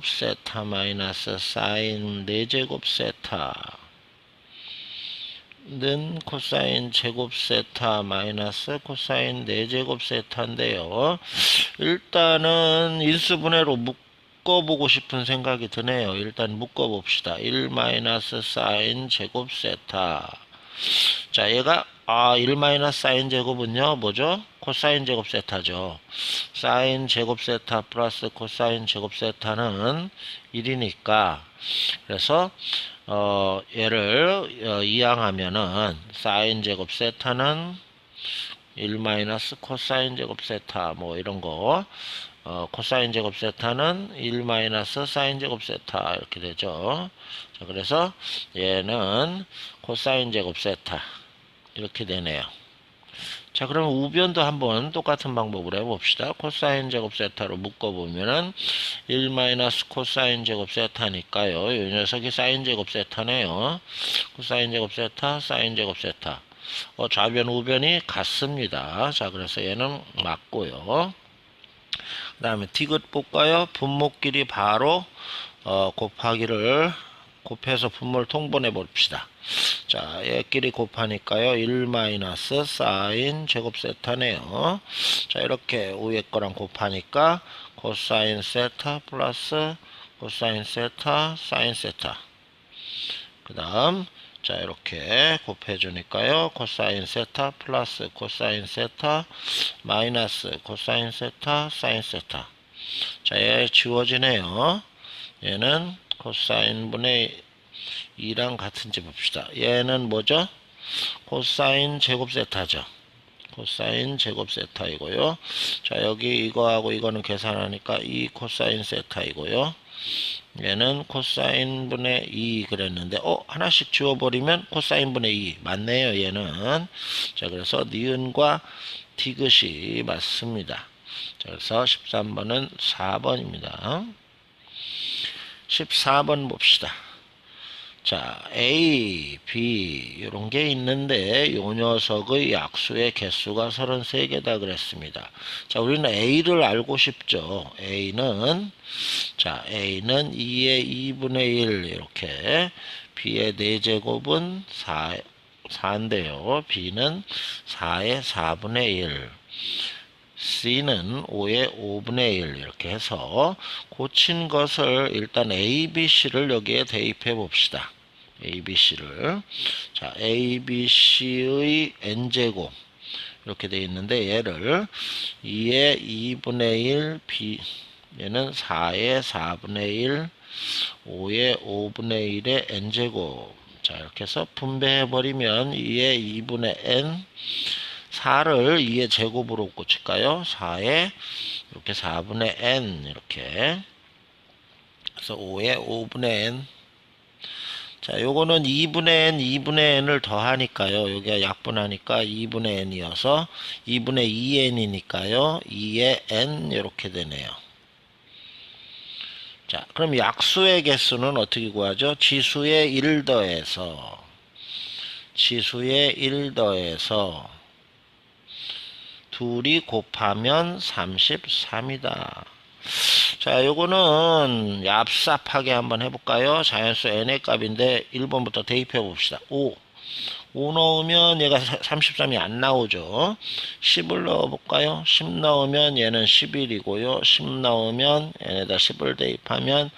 세타 마이너스 사인 4제곱 세타 는 코사인 제곱 세타 마이너스 코사인 4제곱 세타인데요. 일단은 인수분해로 묶어보고 싶은 생각이 드네요. 일단 묶어봅시다. 1 마이너스 사인 제곱 세타. 자, 얘가 1 마이너스 사인 제곱은요 뭐죠? 코사인 제곱 세타죠. 사인 제곱 세타 플러스 코사인 제곱 세타는 1이니까 그래서 얘를 이항하면은 사인 제곱 세타는 1 마이너스 코사인 제곱 세타 뭐 이런 거, 코사인 제곱 세타는 1 마이너스 사인 제곱 세타 이렇게 되죠. 자, 그래서 얘는 코사인 제곱 세타 이렇게 되네요. 자, 그럼 우변도 한번 똑같은 방법으로 해봅시다. 코사인 제곱 세타로 묶어보면은 1 마이너스 코사인 제곱 세타니까요. 이 녀석이 사인 제곱 세타네요. 코사인 제곱 세타, 사인 제곱 세타. 좌변, 우변이 같습니다. 자, 그래서 얘는 맞고요. 그 다음에 디귿 볼까요? 분모끼리 바로 곱하기를 곱해서 분모를 통분해 봅시다. 자, 얘끼리 곱하니까요 1 마이너스 사인 제곱 세타네요. 자, 이렇게 위에 거랑 곱하니까 코사인 세타 플러스 코사인 세타 사인 세타, 그 다음 자, 이렇게 곱해주니까요 코사인 세타 플러스 코사인 세타 마이너스 코사인 세타 사인 세타. 자, 얘 지워지네요. 얘는 코사인 분의 2랑 같은지 봅시다. 얘는 뭐죠? 코사인 제곱 세타죠. 코사인 제곱 세타이고요. 자, 여기 이거하고 이거는 계산하니까 2 코사인 세타이고요. 얘는 코사인 분의 2 그랬는데 하나씩 지워버리면 코사인 분의 2 맞네요. 얘는. 자, 그래서 니은과 디귿이 맞습니다. 자, 그래서 13번은 4번입니다. 14번 봅시다. 자, A, B 이런 게 있는데 요 녀석의 약수의 개수가 33개다 그랬습니다. 자, 우리는 A를 알고 싶죠. A는 2의 2분의 1 이렇게, B의 4제곱은 4인데요. B는 4의 4분의 1. C는 5의 5분의 1 이렇게 해서 고친 것을 일단 A, B, C를 여기에 대입해 봅시다. A, B, C를. 자, A, B, C의 N제곱 이렇게 되어 있는데 얘를 2의 2분의 1 B, 얘는 4의 4분의 1 5의 5분의 1의 N제곱. 자, 이렇게 해서 분배해 버리면 2의 2분의 N 4를 2의 제곱으로 고칠까요? 4에 이렇게 4분의 n 이렇게. 그래서 5의 5분의 n. 자, 요거는 2분의 n, 2분의 n을 더하니까요. 여기가 약분하니까 2분의 n이어서 2분의 2n이니까요. 2의 n 이렇게 되네요. 자, 그럼 약수의 개수는 어떻게 구하죠? 지수의 1 더해서 둘이 곱하면 33이다. 자, 요거는 얍삽하게 한번 해볼까요? 자연수 n의 값인데 1번부터 대입해 봅시다. 5 넣으면 얘가 33이 안 나오죠. 10을 넣어볼까요? 10 넣으면 얘는 11이고요. 10 넣으면 얘네다 10을 대입하면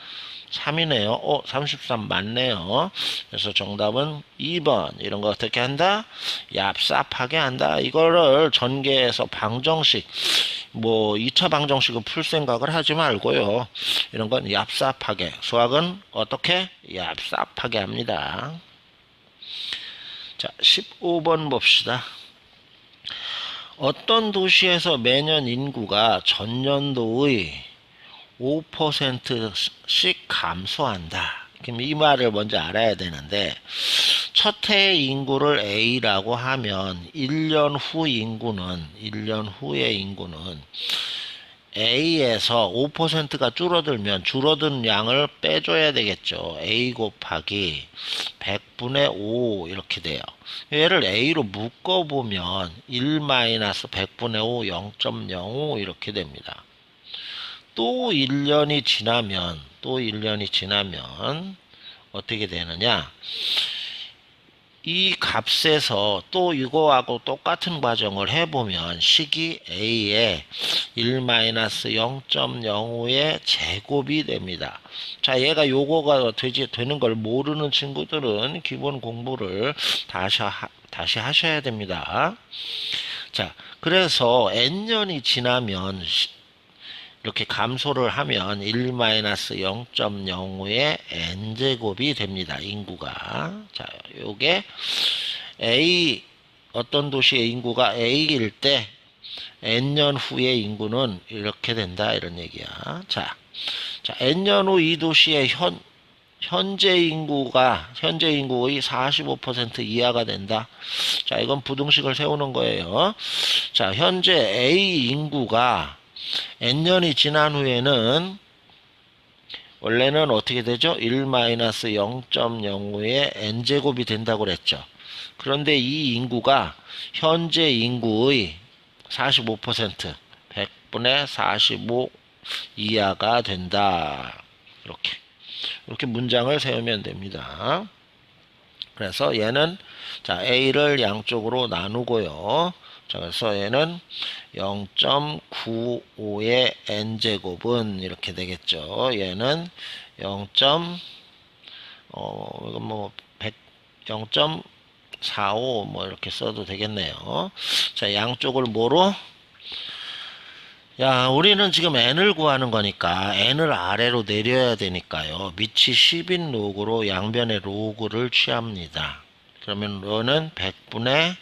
3이네요. 33 맞네요. 그래서 정답은 2번. 이런 거 어떻게 한다? 얍삽하게 한다. 이거를 전개해서 방정식, 뭐 2차 방정식을 풀 생각을 하지 말고요. 이런 건 얍삽하게. 수학은 어떻게? 얍삽하게 합니다. 자, 15번 봅시다. 어떤 도시에서 매년 인구가 전년도의 5%씩 감소한다. 그럼 이 말을 먼저 알아야 되는데, 첫 해의 인구를 A라고 하면 1년 후의 인구는 A에서 5%가 줄어들면 줄어든 양을 빼줘야 되겠죠. A 곱하기 100분의 5 이렇게 돼요. 얘를 A로 묶어보면 1-100분의 5 0.05 이렇게 됩니다. 또 1년이 지나면 어떻게 되느냐? 이 값에서 또 이거하고 똑같은 과정을 해보면 식이 A의 1-0.05의 제곱이 됩니다. 자, 얘가 요거가 되는 걸 모르는 친구들은 기본 공부를 다시 하셔야 됩니다. 자, 그래서 n년이 지나면 이렇게 감소를 하면 1-0.05의 n제곱이 됩니다. 인구가. 자, 요게 어떤 도시의 인구가 A일 때 n년 후의 인구는 이렇게 된다. 이런 얘기야. 자, n년 후 이 도시의 현재 인구의 45% 이하가 된다. 자, 이건 부등식을 세우는 거예요. 자, 현재 A 인구가 n년이 지난 후에는 원래는 어떻게 되죠? 1-0.05의 n제곱이 된다고 그랬죠. 그런데 이 인구가 현재 인구의 45%, 100분의 45 이하가 된다. 이렇게 문장을 세우면 됩니다. 그래서 얘는 자, A를 양쪽으로 나누고요. 자, 그래서 얘는 0.95의 n제곱은 이렇게 되겠죠. 얘는 0.45 뭐 이렇게 써도 되겠네요. 자, 양쪽을 뭐로? 야, 우리는 지금 n을 구하는 거니까 n을 아래로 내려야 되니까요. 밑이 10인 로그로 양변의 로그를 취합니다. 그러면 로는 100분의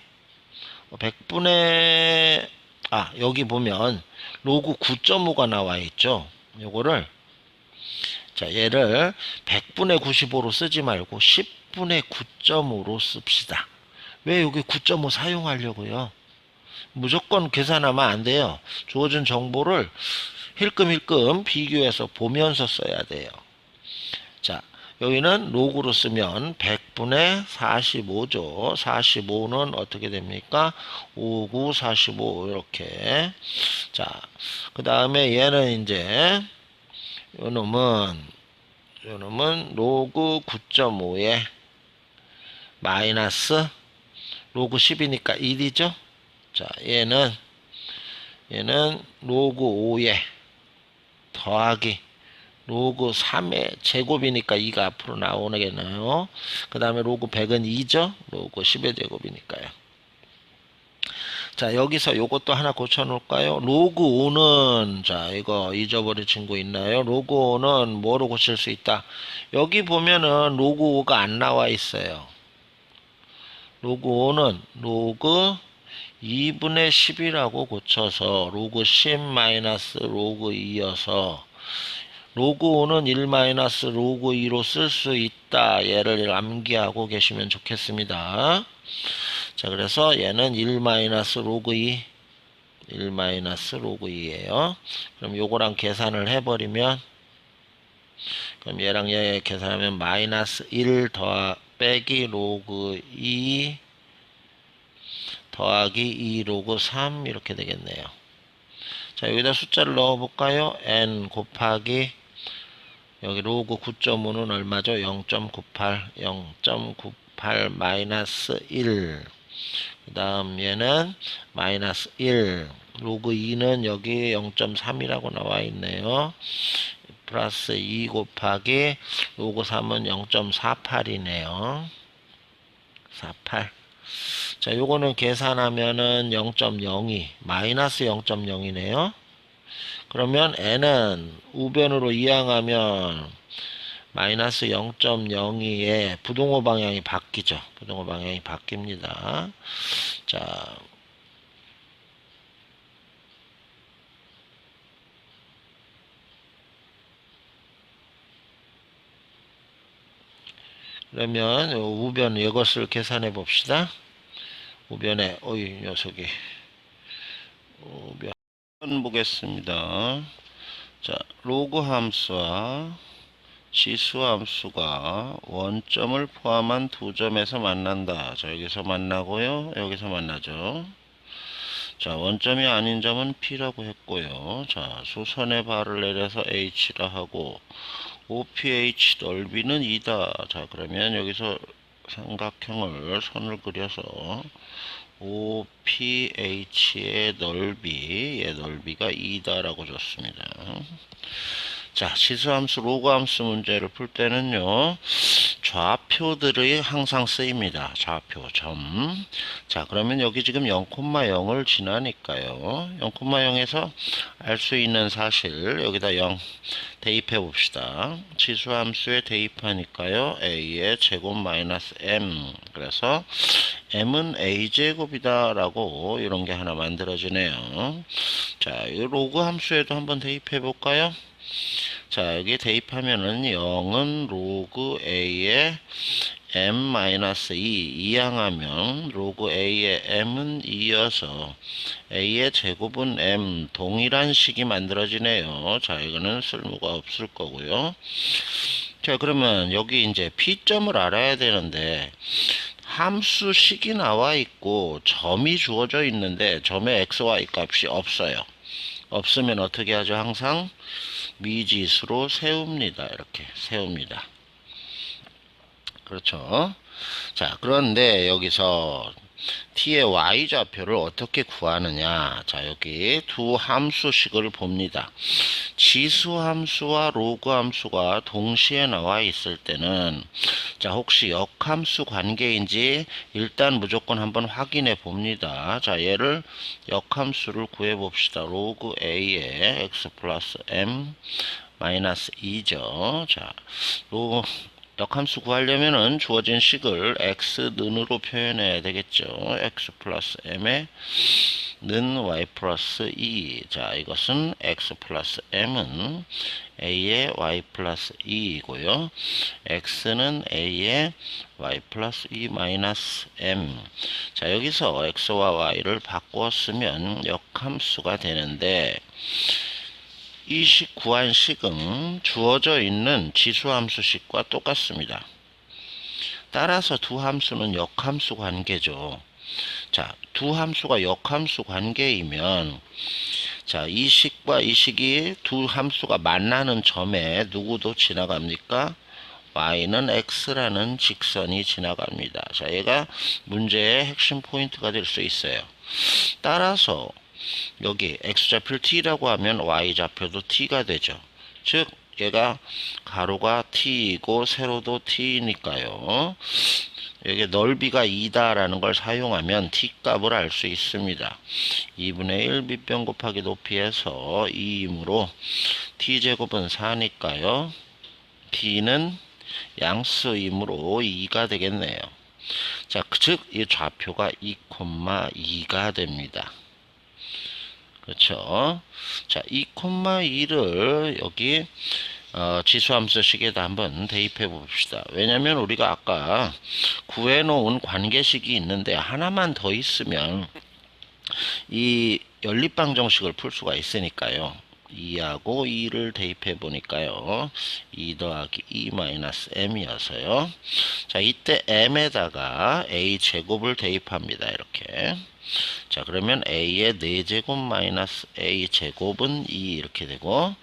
여기 보면 로그 9.5가 나와 있죠. 요거를 자, 얘를 100분의 95로 쓰지 말고 10분의 9.5로 씁시다. 왜 여기 9.5 사용하려고요? 무조건 계산하면 안 돼요. 주어진 정보를 힐끔힐끔 비교해서 보면서 써야 돼요. 자, 여기는 로그로 쓰면 100분의 45죠. 45는 어떻게 됩니까? 5, 9, 45 이렇게. 자, 그 다음에 얘는 이제 요놈은 로그 9.5에 마이너스 로그 10이니까 1이죠. 자, 얘는 로그 5에 더하기 로그 3의 제곱이니까 2가 앞으로 나오겠네요. 그 다음에 로그 100은 2죠. 로그 10의 제곱이니까요. 자, 여기서 요것도 하나 고쳐 놓을까요? 로그 5는 자, 이거 잊어버린 친구 있나요? 로그 5는 뭐로 고칠 수 있다? 여기 보면은 로그 5가 안 나와 있어요. 로그 5는 로그 2분의 10이라고 고쳐서 로그 10 마이너스 로그 2여서 로그 5는 1 마이너스 로그 2로 쓸 수 있다. 얘를 암기하고 계시면 좋겠습니다. 자, 그래서 얘는 1 마이너스 로그 2, 1 마이너스 로그 2예요. 그럼 요거랑 계산을 해버리면, 그럼 얘랑 얘 계산하면 마이너스 1 빼기 로그 2 더하기 2 로그 3 이렇게 되겠네요. 자, 여기다 숫자를 넣어볼까요? n 곱하기 여기 로그 9.5는 얼마죠? 0.98 0.98 마이너스 1. 그 다음 얘는 마이너스 1. 로그 2는 여기 0.3이라고 나와 있네요. 플러스 2 곱하기 로그 3은 0.48이네요. 48. 자, 요거는 계산하면은 0.02 마이너스 0.0이네요. 그러면 n은 우변으로 이항하면 마이너스 0.02에 부동호 방향이 바뀌죠. 부동호 방향이 바뀝니다. 자, 그러면 우변 이것을 계산해 봅시다. 우변에 어이 녀석이 우변 보겠습니다. 자, 로그 함수와 지수 함수가 원점을 포함한 두 점에서 만난다. 자, 여기서 만나고요. 여기서 만나죠. 자, 원점이 아닌 점은 P라고 했고요. 자, 수선의 발을 내려서 H라 하고 OPH 넓이는 2다. 자, 그러면 여기서 삼각형을 선을 그려서 OPH의 넓이, 얘 넓이가 2다라고 줬습니다. 자, 지수함수, 로그함수 문제를 풀 때는요, 좌표들이 항상 쓰입니다. 좌표, 점. 자, 그러면 여기 지금 0,0을 지나니까요. 0,0에서 알 수 있는 사실, 여기다 0 대입해 봅시다. 지수함수에 대입하니까요, a의 제곱 마이너스 m. 그래서 m은 a제곱이다 라고 이런 게 하나 만들어지네요. 자, 이 로그 함수에도 한번 대입해 볼까요? 자, 여기 대입하면은 0은 로그 a의 m-2 이항하면 로그 a의 m은 2여서 a의 제곱은 m 동일한 식이 만들어지네요. 자, 이거는 쓸모가 없을 거고요. 자, 그러면 여기 이제 P점을 알아야 되는데 함수식이 나와 있고 점이 주어져 있는데 점의 xy 값이 없어요. 없으면 어떻게 하죠? 항상 미지수로 세웁니다. 이렇게 세웁니다. 그렇죠. 자, 그런데 여기서 t의 y좌표를 어떻게 구하느냐. 자, 여기 두 함수식을 봅니다. 지수 함수와 로그 함수가 동시에 나와 있을 때는, 자, 혹시 역함수 관계인지 일단 무조건 한번 확인해 봅니다. 자, 얘를 역함수를 구해 봅시다. 로그 a의 x 플러스 m 마이너스 2죠. 자, 역함수 구하려면은 주어진 식을 x는으로 표현해야 되겠죠. x 플러스 m의 는 y 플러스 2. 자, 이것은 x 플러스 m은 a의 y 플러스 2이고요. x는 a의 y 플러스 2 마이너스 m. 자, 여기서 x와 y를 바꿔 쓰면 역함수가 되는데, 이 식 구한 식은 주어져 있는 지수함수식과 똑같습니다. 따라서 두 함수는 역함수 관계죠. 자, 두 함수가 역함수 관계이면, 자, 이 식과 이 식이 두 함수가 만나는 점에 누구도 지나갑니까? y는 x라는 직선이 지나갑니다. 자, 얘가 문제의 핵심 포인트가 될 수 있어요. 따라서 여기 x좌표를 t라고 하면 y좌표도 t가 되죠. 즉 얘가 가로가 t이고 세로도 t니까요. 여기 넓이가 2다라는 걸 사용하면 t 값을 알 수 있습니다. 2분의 1 밑변 곱하기 높이에서 2이므로 t제곱은 4니까요. t는 양수이므로 2가 되겠네요. 자, 즉 이 좌표가 2,2가 됩니다. 그렇죠. 자, 2,2를 여기 지수함수식에다 한번 대입해 봅시다. 왜냐면 우리가 아까 구해놓은 관계식이 있는데 하나만 더 있으면 이 연립방정식을 풀 수가 있으니까요. 2하고 2를 대입해 보니까요. 2 더하기 2 마이너스 m이어서요. 자, 이때 m에다가 a 제곱을 대입합니다. 이렇게. 자, 그러면 a의 4제곱 마이너스 a 제곱은 2 이렇게 되고,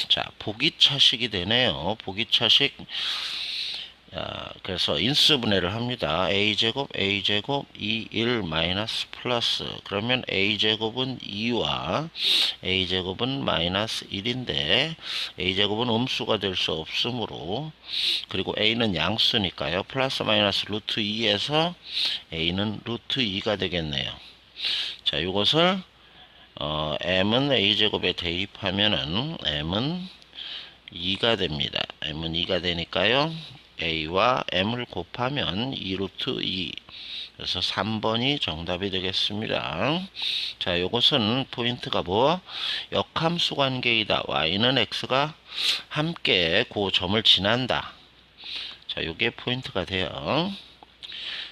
자, 보기차식이 되네요. 보기차식. 그래서 인수분해를 합니다. a제곱 2 1 마이너스 플러스, 그러면 a제곱은 2와 a제곱은 마이너스 1인데 a제곱은 음수가 될 수 없으므로, 그리고 a는 양수니까요. 플러스 마이너스 루트 2에서 a는 루트 2가 되겠네요. 자, 이것을 m은 a제곱에 대입하면은 m은 2가 됩니다. m은 2가 되니까요. a와 m을 곱하면 2루트 2. 그래서 3번이 정답이 되겠습니다. 자, 요것은 포인트가 뭐? 역함수 관계이다. y는 x가 함께 그 점을 지난다. 자, 요게 포인트가 돼요.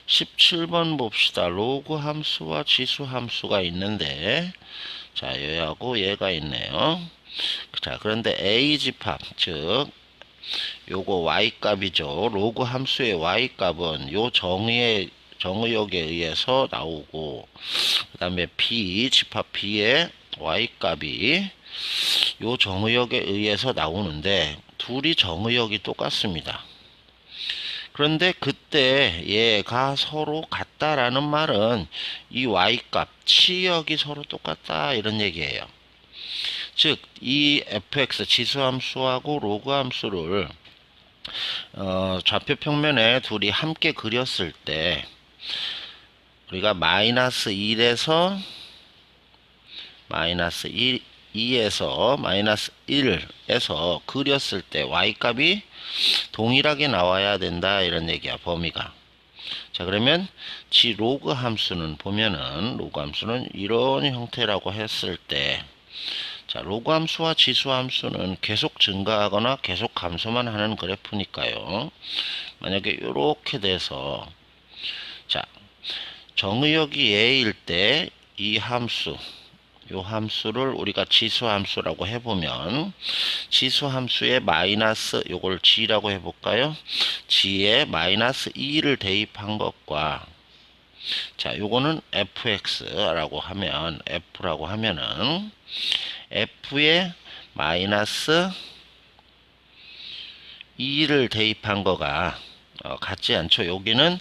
17번 봅시다. 로그 함수와 지수 함수가 있는데, 자, 얘하고 얘가 있네요. 자, 그런데 a 집합, 즉 요거 y값이죠. 로그 함수의 y값은 요 정의역에 의해서 나오고, 그 다음에 b 집합 b의 y값이 요 정의역에 의해서 나오는데 둘이 정의역이 똑같습니다. 그런데 그때 얘가 서로 같다라는 말은 이 y값 치역이 서로 똑같다 이런 얘기예요. 즉 이 fx 지수함수하고 로그함수를 좌표 평면에 둘이 함께 그렸을 때 우리가 마이너스 1에서 마이너스 2에서 마이너스 1에서 그렸을 때 y값이 동일하게 나와야 된다 이런 얘기야, 범위가. 자, 그러면 지 로그 함수는 보면은 로그 함수는 이런 형태라고 했을 때, 자, 로그 함수와 지수 함수는 계속 증가하거나 계속 감소만 하는 그래프니까요. 만약에 이렇게 돼서, 자, 정의역이 a일 때 이 함수, 요 함수를 우리가 지수 함수라고 해보면, 지수 함수에 마이너스, 요걸 g라고 해볼까요? g에 마이너스 2를 대입한 것과, 자, 요거는 fx라고 하면, f라고 하면은 f에 마이너스 2를 대입한 거가 같지 않죠. 여기는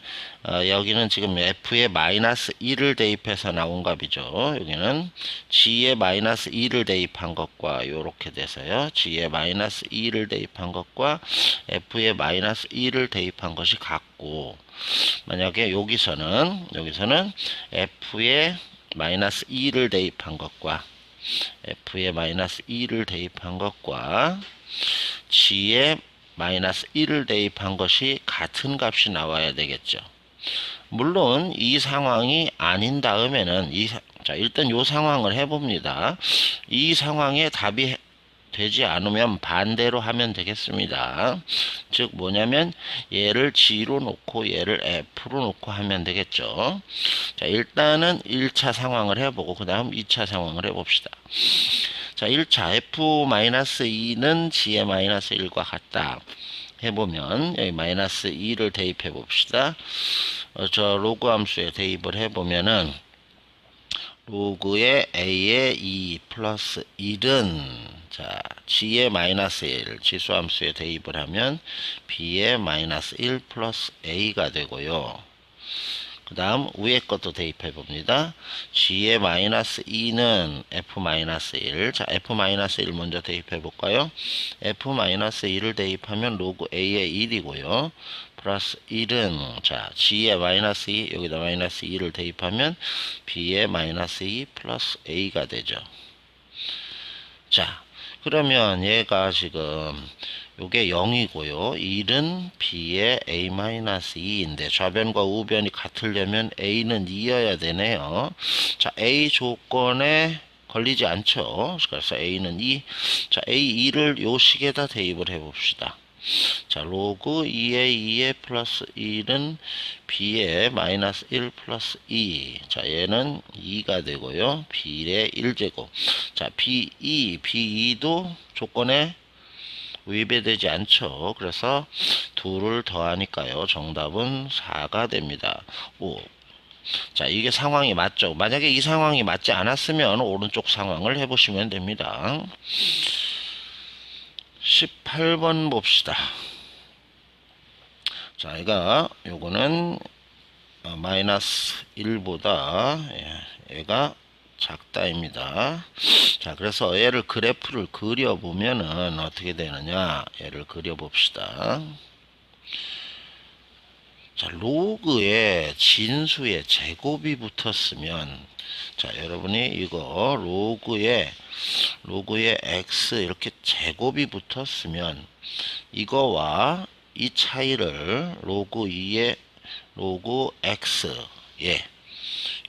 지금 f에 마이너스 2를 대입해서 나온 값이죠. 여기는 g에 마이너스 2를 대입한 것과 요렇게 돼서요. g에 마이너스 2를 대입한 것과 f에 마이너스 2를 대입한 것이 같고, 만약에 여기서는 f에 마이너스 2를 대입한 것과 f에 마이너스 2를 대입한 것과 g에 마이너스 1을 대입한 것이 같은 값이 나와야 되겠죠. 물론 이 상황이 아닌 다음에는 자, 일단 이 상황을 해봅니다. 이 상황에 답이 되지 않으면 반대로 하면 되겠습니다. 즉 뭐냐면 얘를 g로 놓고 얘를 f로 놓고 하면 되겠죠. 자, 일단은 1차 상황을 해보고 그 다음 2차 상황을 해봅시다. 자, 1차 f-2는 g의 마이너스 1과 같다 해보면, 여기 마이너스 2를 대입해 봅시다. 저 로그 함수에 대입을 해보면은 로그의 a의 2 플러스 1은, 자, g의 마이너스 1 지수함수에 대입을 하면 b의 마이너스 1 플러스 a가 되고요. 그 다음 위에 것도 대입해 봅니다. g의 마이너스 2는 f-1. 자, f-1 먼저 대입해 볼까요? f-1을 대입하면 로그 a의 1이고요. 플러스 1은, 자, g의 마이너스 2, 여기다 마이너스 2를 대입하면 b의 마이너스 2 플러스 a가 되죠. 자, 그러면 얘가 지금 요게 0이고요. 1은 b의 a-2인데 좌변과 우변이 같으려면 a는 2여야 되네요. 자, a 조건에 걸리지 않죠. 그래서 A는 2. 자, A2를 요 식에다 대입을 해 봅시다. 자, 로그 2의 2의 플러스 1은 B의 마이너스 1 플러스 2. 자, 얘는 2가 되고요. B의 1제곱. 자, B2도 조건에 위배되지 않죠. 그래서 2를 더하니까요. 정답은 4가 됩니다. 5. 자, 이게 상황이 맞죠. 만약에 이 상황이 맞지 않았으면 오른쪽 상황을 해보시면 됩니다. 18번 봅시다. 자, 요거는 마이너스 1보다 얘가 작다입니다. 자, 그래서 얘를 그래프를 그려보면은 어떻게 되느냐, 얘를 그려봅시다. 자, 로그에 진수의 제곱이 붙었으면, 자, 여러분이 이거 로그에 x 이렇게 제곱이 붙었으면 이거와 이 차이를 로그 2의 로그 x,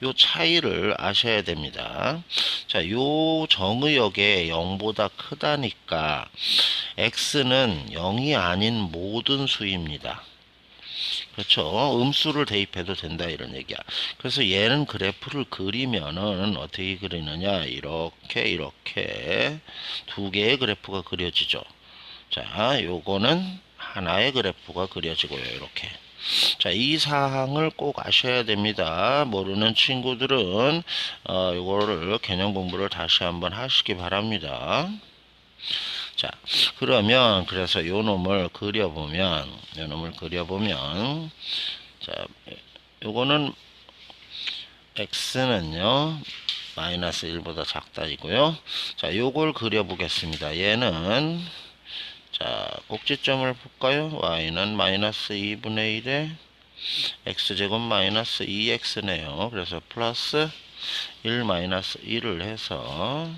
요 차이를 아셔야 됩니다. 자, 요 정의역에 0보다 크다니까 x는 0이 아닌 모든 수입니다. 그렇죠. 음수를 대입해도 된다 이런 얘기야. 그래서 얘는 그래프를 그리면은 어떻게 그리느냐, 이렇게 두 개의 그래프가 그려지죠. 자, 요거는 하나의 그래프가 그려지고요. 이렇게. 자, 이 사항을 꼭 아셔야 됩니다. 모르는 친구들은 요거를 개념 공부를 다시 한번 하시기 바랍니다. 자, 그러면 그래서 요 놈을 그려보면 자, 요거는 x는요 마이너스 1보다 작다이고요. 자, 요걸 그려보겠습니다. 얘는, 자, 꼭지점을 볼까요? y는 마이너스 2분의 1에 x제곱 마이너스 2x네요. 그래서 플러스 1 마이너스 1을 해서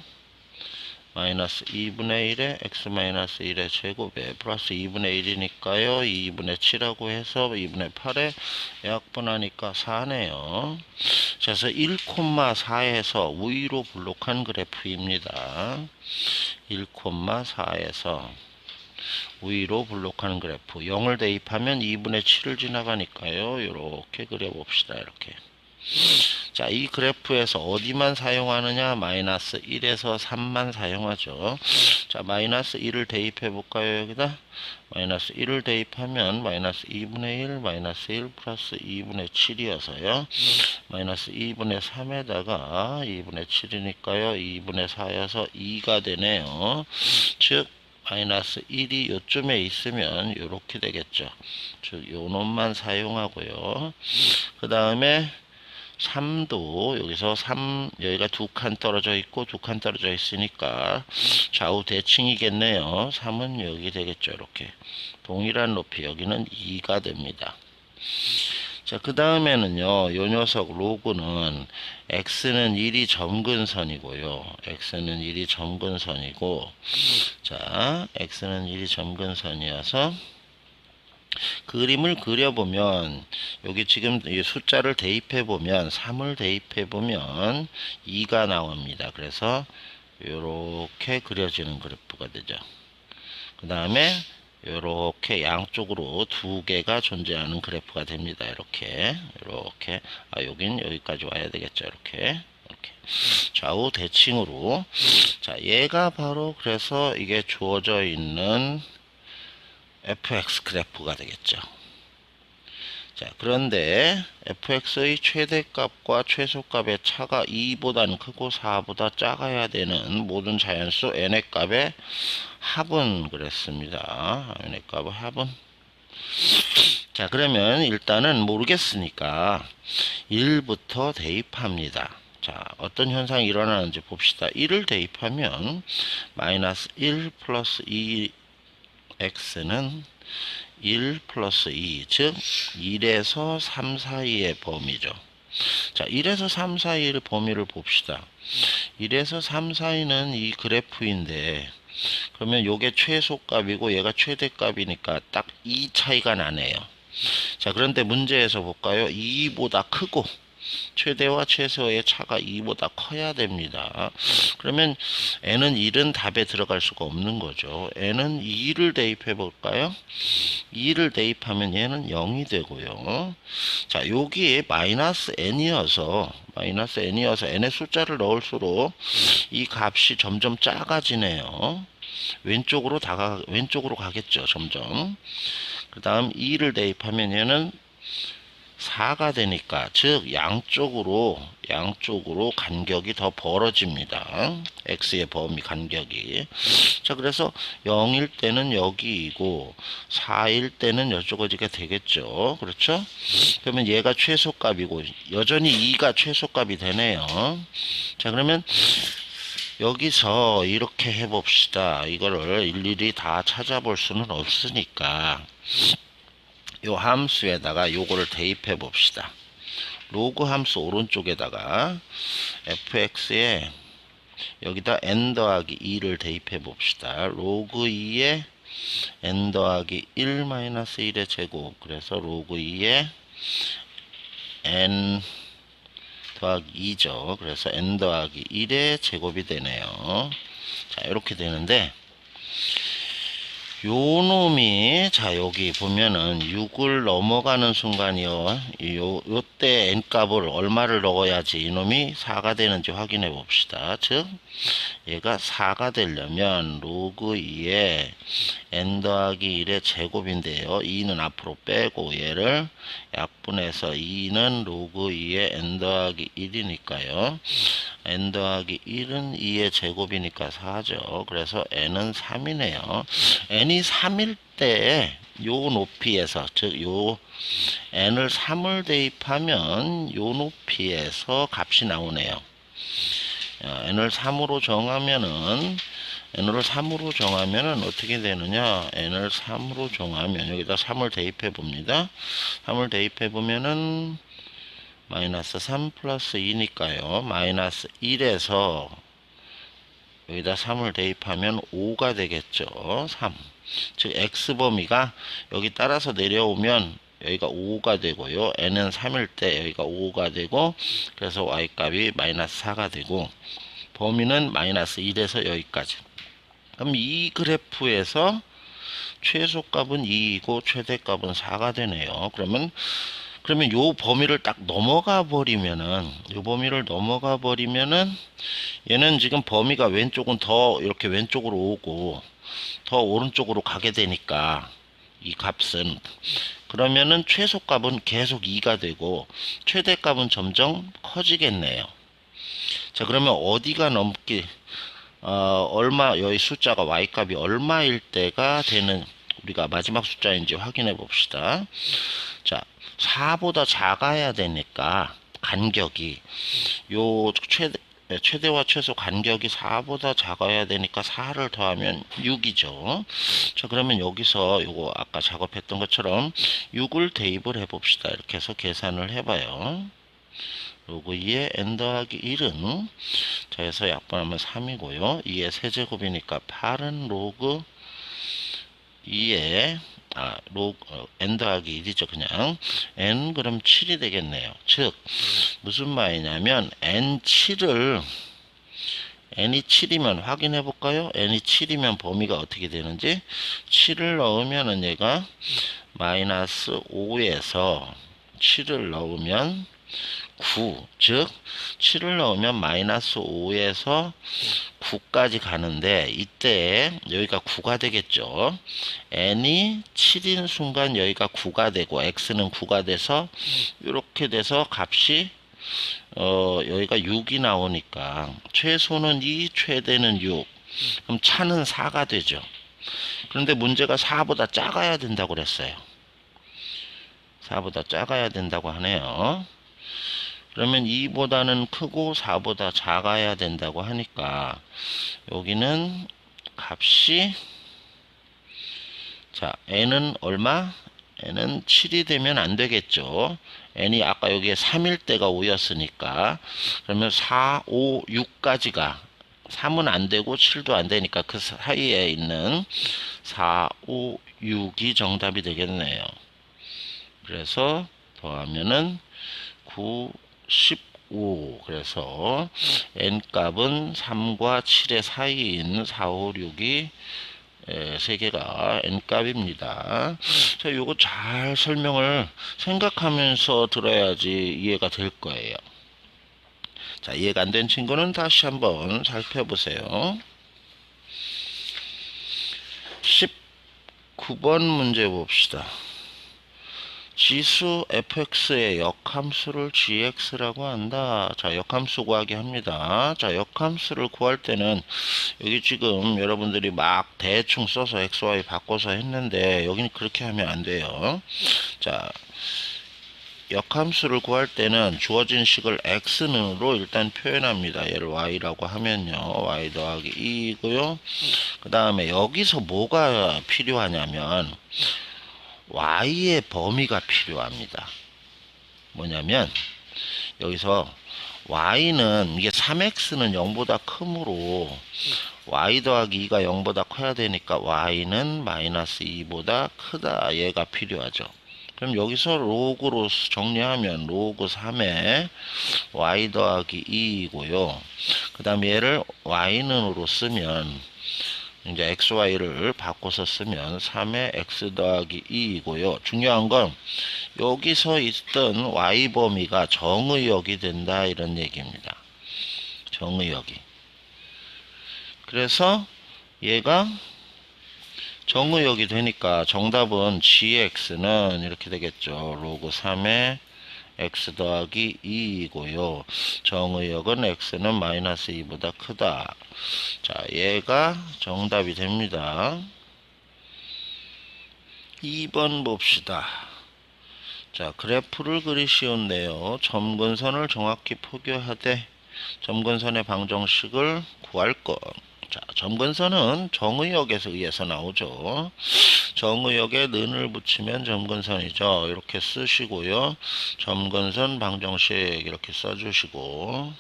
마이너스 2분의 1에 x 마이너스 1의 제곱에 플러스 2분의 1이니까요. 2분의 7하고 해서 2분의 8에 약분하니까 4네요. 그래서 1,4에서 위로 블록한 그래프입니다. 1,4에서 위로 블록하는 그래프. 0을 대입하면 2분의 7을 지나가니까요. 이렇게 그려봅시다. 이렇게. 자, 이 그래프에서 어디만 사용하느냐? 마이너스 1에서 3만 사용하죠. 자, 마이너스 1을 대입해 볼까요? 여기다 마이너스 1을 대입하면 마이너스 2분의 1 마이너스 1 플러스 2분의 7이어서요. 마이너스 2분의 3에다가 2분의 7이니까요. 2분의 4여서 2가 되네요. 즉 마이너스 1이 요쯤에 있으면 이렇게 되겠죠. 즉 요 놈만 사용하고요. 그 다음에 3도 여기서 여기가 두 칸 떨어져 있고 두 칸 떨어져 있으니까 좌우 대칭이겠네요. 3은 여기 되겠죠. 이렇게 동일한 높이, 여기는 2가 됩니다. 자, 그 다음에는요, 요 녀석 로그는 x는 1이 점근선이고요. x는 1이 점근선이고, 자, x는 1이 점근선이어서 그림을 그려보면 여기 지금 이 숫자를 대입해보면 3을 대입해보면 2가 나옵니다. 그래서 이렇게 그려지는 그래프가 되죠. 그 다음에 이렇게 양쪽으로 두 개가 존재하는 그래프가 됩니다. 이렇게 여긴 여기까지 와야 되겠죠. 이렇게 좌우 대칭으로. 자, 얘가 바로 그래서 이게 주어져 있는 fx 그래프가 되겠죠. 자, 그런데 fx의 최대값과 최소값의 차가 2보다는 크고 4보다 작아야 되는 모든 자연수 n의 값의 합은 그랬습니다. n의 값의 합은. 자, 그러면 일단은 모르겠으니까 1부터 대입합니다. 자, 어떤 현상이 일어나는지 봅시다. 1을 대입하면 마이너스 1 플러스 2x는 1 플러스 2, 즉 1에서 3 사이의 범위죠. 자, 1에서 3 사이의 범위를 봅시다. 1에서 3 사이는 이 그래프인데, 그러면 요게 최소값이고 얘가 최대값이니까 딱 2 차이가 나네요. 자, 그런데 문제에서 볼까요? 2보다 크고 최대와 최소의 차가 2보다 커야 됩니다. 그러면 n은 1은 답에 들어갈 수가 없는 거죠. n은 2를 대입해 볼까요? 2를 대입하면 얘는 0이 되고요. 자, 여기에 마이너스 n이어서 n의 숫자를 넣을수록 이 값이 점점 작아지네요. 왼쪽으로 가겠죠, 점점. 그 다음 2를 대입하면 얘는 4가 되니까, 즉 양쪽으로 간격이 더 벌어집니다. x의 범위 간격이. 자, 그래서 0일 때는 여기이고 4일 때는 여쪽어지가 되겠죠. 그렇죠? 그러면 얘가 최소값이고 여전히 2가 최소값이 되네요. 자, 그러면 여기서 이렇게 해봅시다. 이거를 일일이 다 찾아볼 수는 없으니까 요 함수에다가 요거를 대입해 봅시다. 로그 함수 오른쪽에다가 fx에 여기다 n 더하기 2를 대입해 봅시다. 로그 2에 n 더하기 1 마이너스 1의 제곱. 그래서 로그 2에 n 더하기 2죠. 그래서 n 더하기 1의 제곱이 되네요. 자, 이렇게 되는데 요 놈이, 자, 여기 보면은 6을 넘어가는 순간이요. 요때 n 값을 얼마를 넣어야지 이놈이 4가 되는지 확인해 봅시다. 즉, 얘가 4가 되려면 로그 2에 n 더하기 1의 제곱인데요. 2는 앞으로 빼고 얘를 약분해서 2는 로그 2에 n 더하기 1이니까요. n 더하기 1은 2의 제곱이니까 4죠. 그래서 n은 3이네요. n이 3일 때 요 높이에서, 즉 요 n을 3을 대입하면 요 높이에서 값이 나오네요. n을 3으로 정하면은 어떻게 되느냐? n을 3으로 정하면 여기다 3을 대입해 봅니다. 3을 대입해 보면은 마이너스 3 플러스 2니까요. 마이너스 1에서 여기다 3을 대입하면 5가 되겠죠. 3. 즉 x범위가 여기 따라서 내려오면 여기가 5가 되고요. n은 3일 때 여기가 5가 되고, 그래서 y값이 마이너스 4가 되고, 범위는 마이너스 1에서 여기까지. 그럼 이 그래프에서 최소값은 2이고 최대값은 4가 되네요. 그러면 요 범위를 딱 넘어가 버리면은, 얘는 지금 범위가 왼쪽은 더 이렇게 왼쪽으로 오고 더 오른쪽으로 가게 되니까 이 값은, 그러면은 최소값은 계속 2가 되고 최대값은 점점 커지겠네요. 자, 그러면 어디가 여기 숫자가 y값이 얼마일 때가 되는, 우리가 마지막 숫자인지 확인해 봅시다. 자, 4보다 작아야 되니까 간격이, 요 최대와 최소 간격이 4보다 작아야 되니까 4를 더하면 6이죠. 자, 그러면 여기서 요거 아까 작업했던 것처럼 6을 대입을 해 봅시다. 이렇게 해서 계산을 해봐요. 로그 2에 n 더하기 1은, 자, 해서 약분하면 3이고요. 2의 세제곱이니까 8은 로그 2에 n 더하기 1이죠. 그냥 n 그럼 7이 되겠네요. 즉 무슨 말이냐면 n이 7이면 확인해 볼까요? n이 7이면 범위가 어떻게 되는지. 7을 넣으면은 얘가 마이너스 5에서 7을 넣으면 9, 즉 7을 넣으면 마이너스 5에서 9까지 가는데, 이때 여기가 9가 되겠죠. n이 7인 순간 여기가 9가 되고 x는 9가 돼서 이렇게 돼서 값이 여기가 6이 나오니까 최소는 2, 최대는 6. 그럼 차는 4가 되죠. 그런데 문제가 4보다 작아야 된다고 그랬어요. 4보다 작아야 된다고 하네요. 그러면 2보다는 크고 4보다 작아야 된다고 하니까 여기는 값이, 자, n은 얼마? n은 7이 되면 안 되겠죠. n이 아까 여기에 3일 때가 5였으니까, 그러면 4, 5, 6까지가, 3은 안 되고 7도 안 되니까 그 사이에 있는 4, 5, 6이 정답이 되겠네요. 그래서 더하면은 9, 15. 그래서 n값은 3과 7의 사이인 4, 5, 6이 세 개가 n값입니다. 자, 요거 잘 설명을 생각하면서 들어야지 이해가 될 거예요. 자, 이해가 안 된 친구는 다시 한번 살펴보세요. 19번 문제 봅시다. 지수 fx의 역함수를 gx라고 한다. 자, 역함수 구하기 합니다. 자, 역함수를 구할 때는 여기 지금 여러분들이 막 대충 써서 xy 바꿔서 했는데 여기는 그렇게 하면 안 돼요. 자, 역함수를 구할 때는 주어진 식을 x는으로 일단 표현합니다. 얘를 y라고 하면요, y 더하기 2이고요. 그 다음에 여기서 뭐가 필요하냐면 y의 범위가 필요합니다. 뭐냐면 여기서 y는 이게 3x는 0보다 크므로 y 더하기 2가 0보다 커야 되니까 y는 마이너스 2보다 크다. 얘가 필요하죠. 그럼 여기서 로그로 정리하면 로그 3의 y 더하기 2이고요. 그 다음에 얘를 y는으로 쓰면 이제 xy를 바꿔서 쓰면 3의 x 더하기 2이고요. 중요한 건 여기서 있던 y 범위가 정의역이 된다 이런 얘기입니다. 정의역이. 그래서 얘가 정의역이 되니까 정답은 gx는 이렇게 되겠죠. 로그 3의 x 더하기 2이고요. 정의역은 x는 마이너스 2보다 크다. 자, 얘가 정답이 됩니다. 2번 봅시다. 자, 그래프를 그리시온데요. 점근선을 정확히 포교하되 점근선의 방정식을 구할 것. 자, 점근선은 정의역에서 의해서 나오죠. 정의역에 는을 붙이면 점근선이죠. 이렇게 쓰시고요. 점근선 방정식 이렇게 써주시고,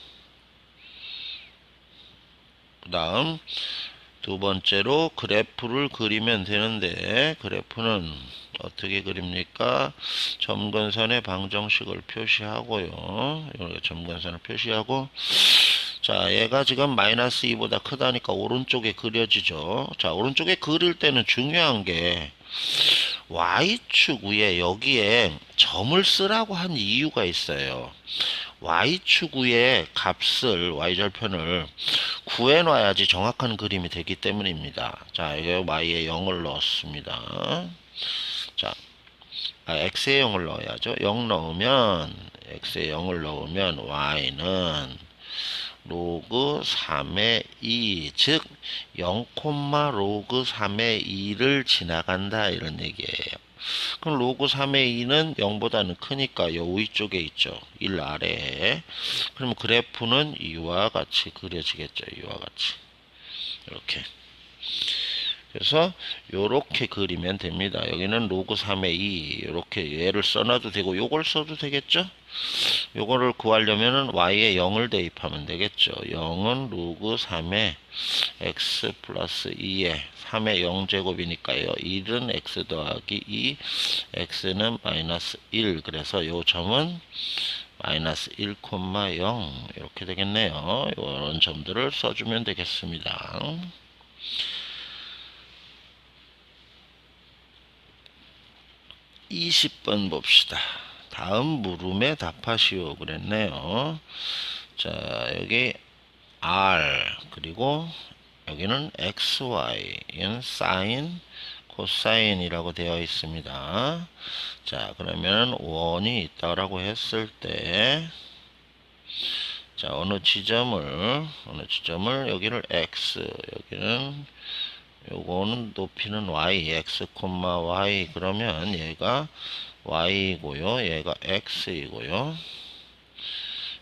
그 다음 두 번째로 그래프를 그리면 되는데, 그래프는 어떻게 그립니까? 점근선의 방정식을 표시하고요. 이렇게 점근선을 표시하고, 자, 얘가 지금 마이너스 2보다 크다니까 오른쪽에 그려지죠. 자, 오른쪽에 그릴 때는 중요한 게 y축 위에 여기에 점을 쓰라고 한 이유가 있어요. y축 위에 값을 y절편을 구해놔야지 정확한 그림이 되기 때문입니다. 자, 이게 y에 0을 넣었습니다. 자, x에 0을 넣어야죠. 0 넣으면 x에 0을 넣으면 y는 로그 3의 2, 즉 0, 로그 3의 2를 지나간다 이런 얘기예요. 그럼 로그 3의 2는 0보다는 크니까 요 위쪽에 있죠. 1 아래에. 그러면 그래프는 이와 같이 그려지겠죠. 이와 같이. 이렇게. 그래서 요렇게 그리면 됩니다. 여기는 로그 3의 2 이렇게 얘를 써놔도 되고 요걸 써도 되겠죠. 요거를 구하려면은 y에 0을 대입하면 되겠죠. 0은 로그 3의 x 플러스 2에 3의 0제곱이니까요. 1은 x 더하기 2, x는 마이너스 1. 그래서 요 점은 마이너스 1, 0 이렇게 되겠네요. 이런 점들을 써주면 되겠습니다. 20번 봅시다. 다음 물음에 답하시오 그랬네요. 자, 여기 r 그리고 여기는 xy 이는 사인 코사인이라고 되어 있습니다. 자, 그러면 원이 있다라고 했을 때 자, 어느 지점을 여기를 x 여기는 요거는 높이는 y x, y 그러면 얘가 y이고요. 얘가 x이고요.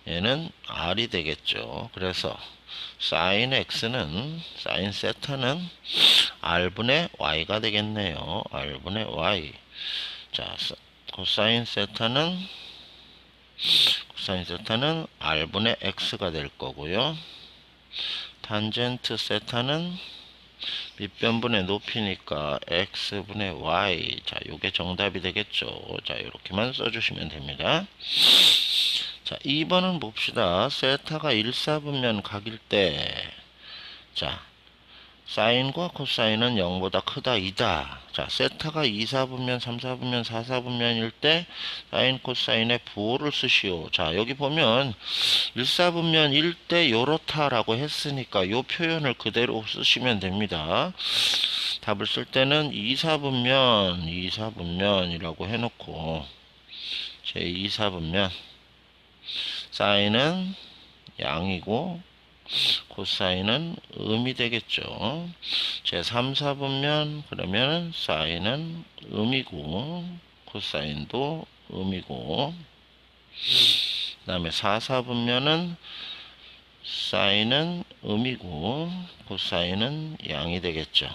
얘는 r이 되겠죠. 그래서 sin x는 sin 세타는 r분의 y가 되겠네요. r분의 y. 자, 코사인 세타는 r분의 x가 될 거고요. 탄젠트 세타는 밑변분의 높이니까 x분의 y. 자, 요게 정답이 되겠죠. 자, 이렇게만 써주시면 됩니다. 자, 2번은 봅시다. 세타가 1, 4분면 각일 때, 자, 사인과 코사인은 0보다 크다, 2다. 자, 세타가 2, 4분면, 3, 4분면, 4, 4분면일 때, 사인, 코사인의 부호를 쓰시오. 자, 여기 보면, 1, 4분면일 때 요렇다라고 했으니까, 요 표현을 그대로 쓰시면 됩니다. 답을 쓸 때는 2, 4분면, 2, 4분면이라고 해놓고, 제 2, 4분면, 사인은 양이고, 코사인은 음이 되겠죠. 제 3, 4분면 그러면 사인은 음이고 코사인도 음이고 그 다음에 4, 4분면은 사인은 음이고 코사인은 양이 되겠죠.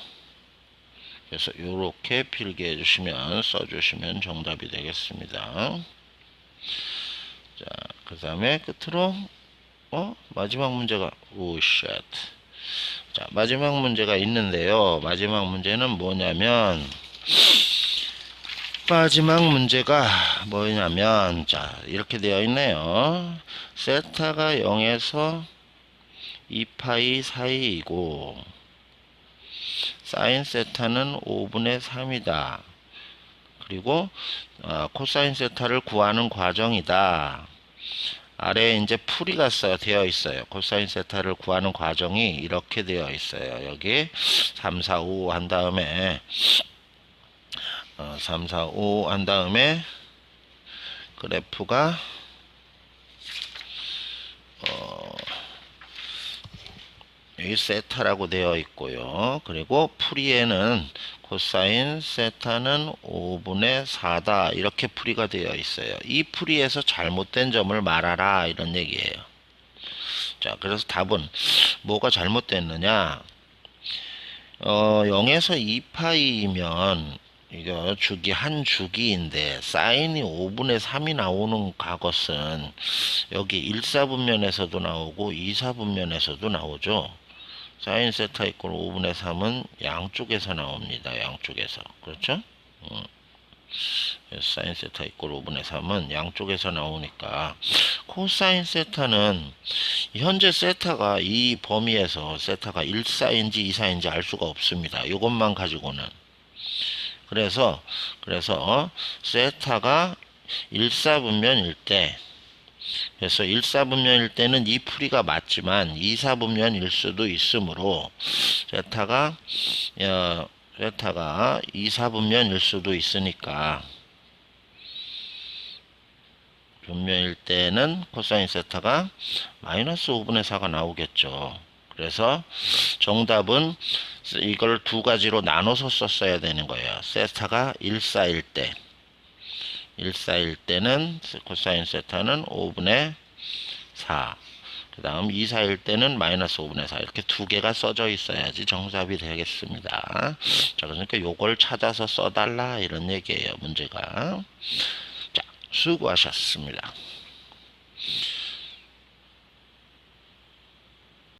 그래서 이렇게 필기해 주시면 써주시면 정답이 되겠습니다. 자, 그 다음에 끝으로 마지막 문제가 쉣. 자, 마지막 문제가 있는데요. 마지막 문제는 뭐냐면 자, 이렇게 되어 있네요. 세타가 0에서 2파이 사이이고 사인 세타는 5분의 3이다. 그리고 코사인 세타를 구하는 과정이다. 아래에 이제 풀이가 되어 있어요. 코사인 세타를 구하는 과정이 이렇게 되어 있어요. 여기 3, 4, 5 한 다음에 3, 4, 5 한 다음에 그래프가 여기 세타라고 되어 있고요. 그리고 풀이에는 코사인 세타는 5분의 4다 이렇게 풀이가 되어 있어요. 이 풀이에서 잘못된 점을 말하라 이런 얘기예요. 자, 그래서 답은 뭐가 잘못됐느냐? 0에서 2파이면 이거 한 주기인데 사인이 5분의 3이 나오는 것은 여기 1, 4분면에서도 나오고 2, 4분면에서도 나오죠. 사인 세타 이꼴 5분의 3은 양쪽에서 나옵니다. 양쪽에서. 그렇죠? 사인 세타 이꼴 5분의 3은 양쪽에서 나오니까 코사인 세타는 현재 세타가 이 범위에서 세타가 1사인지 2사인지 알 수가 없습니다. 이것만 가지고는. 그래서 세타가 1사분면일 때 그래서 1사분면일 때는 이 풀이가 맞지만 2사분면일 수도 있으므로 세타가 2사분면일 수도 있으니까 분면일 때는 코사인 세타가 마이너스 5분의 4가 나오겠죠. 그래서 정답은 이걸 두 가지로 나눠서 썼어야 되는 거예요. 세타가 1사일 때는 코사인 세타는 5분의 4. 그 다음 2사일 때는 마이너스 5분의 4. 이렇게 두 개가 써져 있어야지 정답이 되겠습니다. 자, 그러니까 요걸 찾아서 써달라 이런 얘기예요. 문제가. 자, 수고하셨습니다.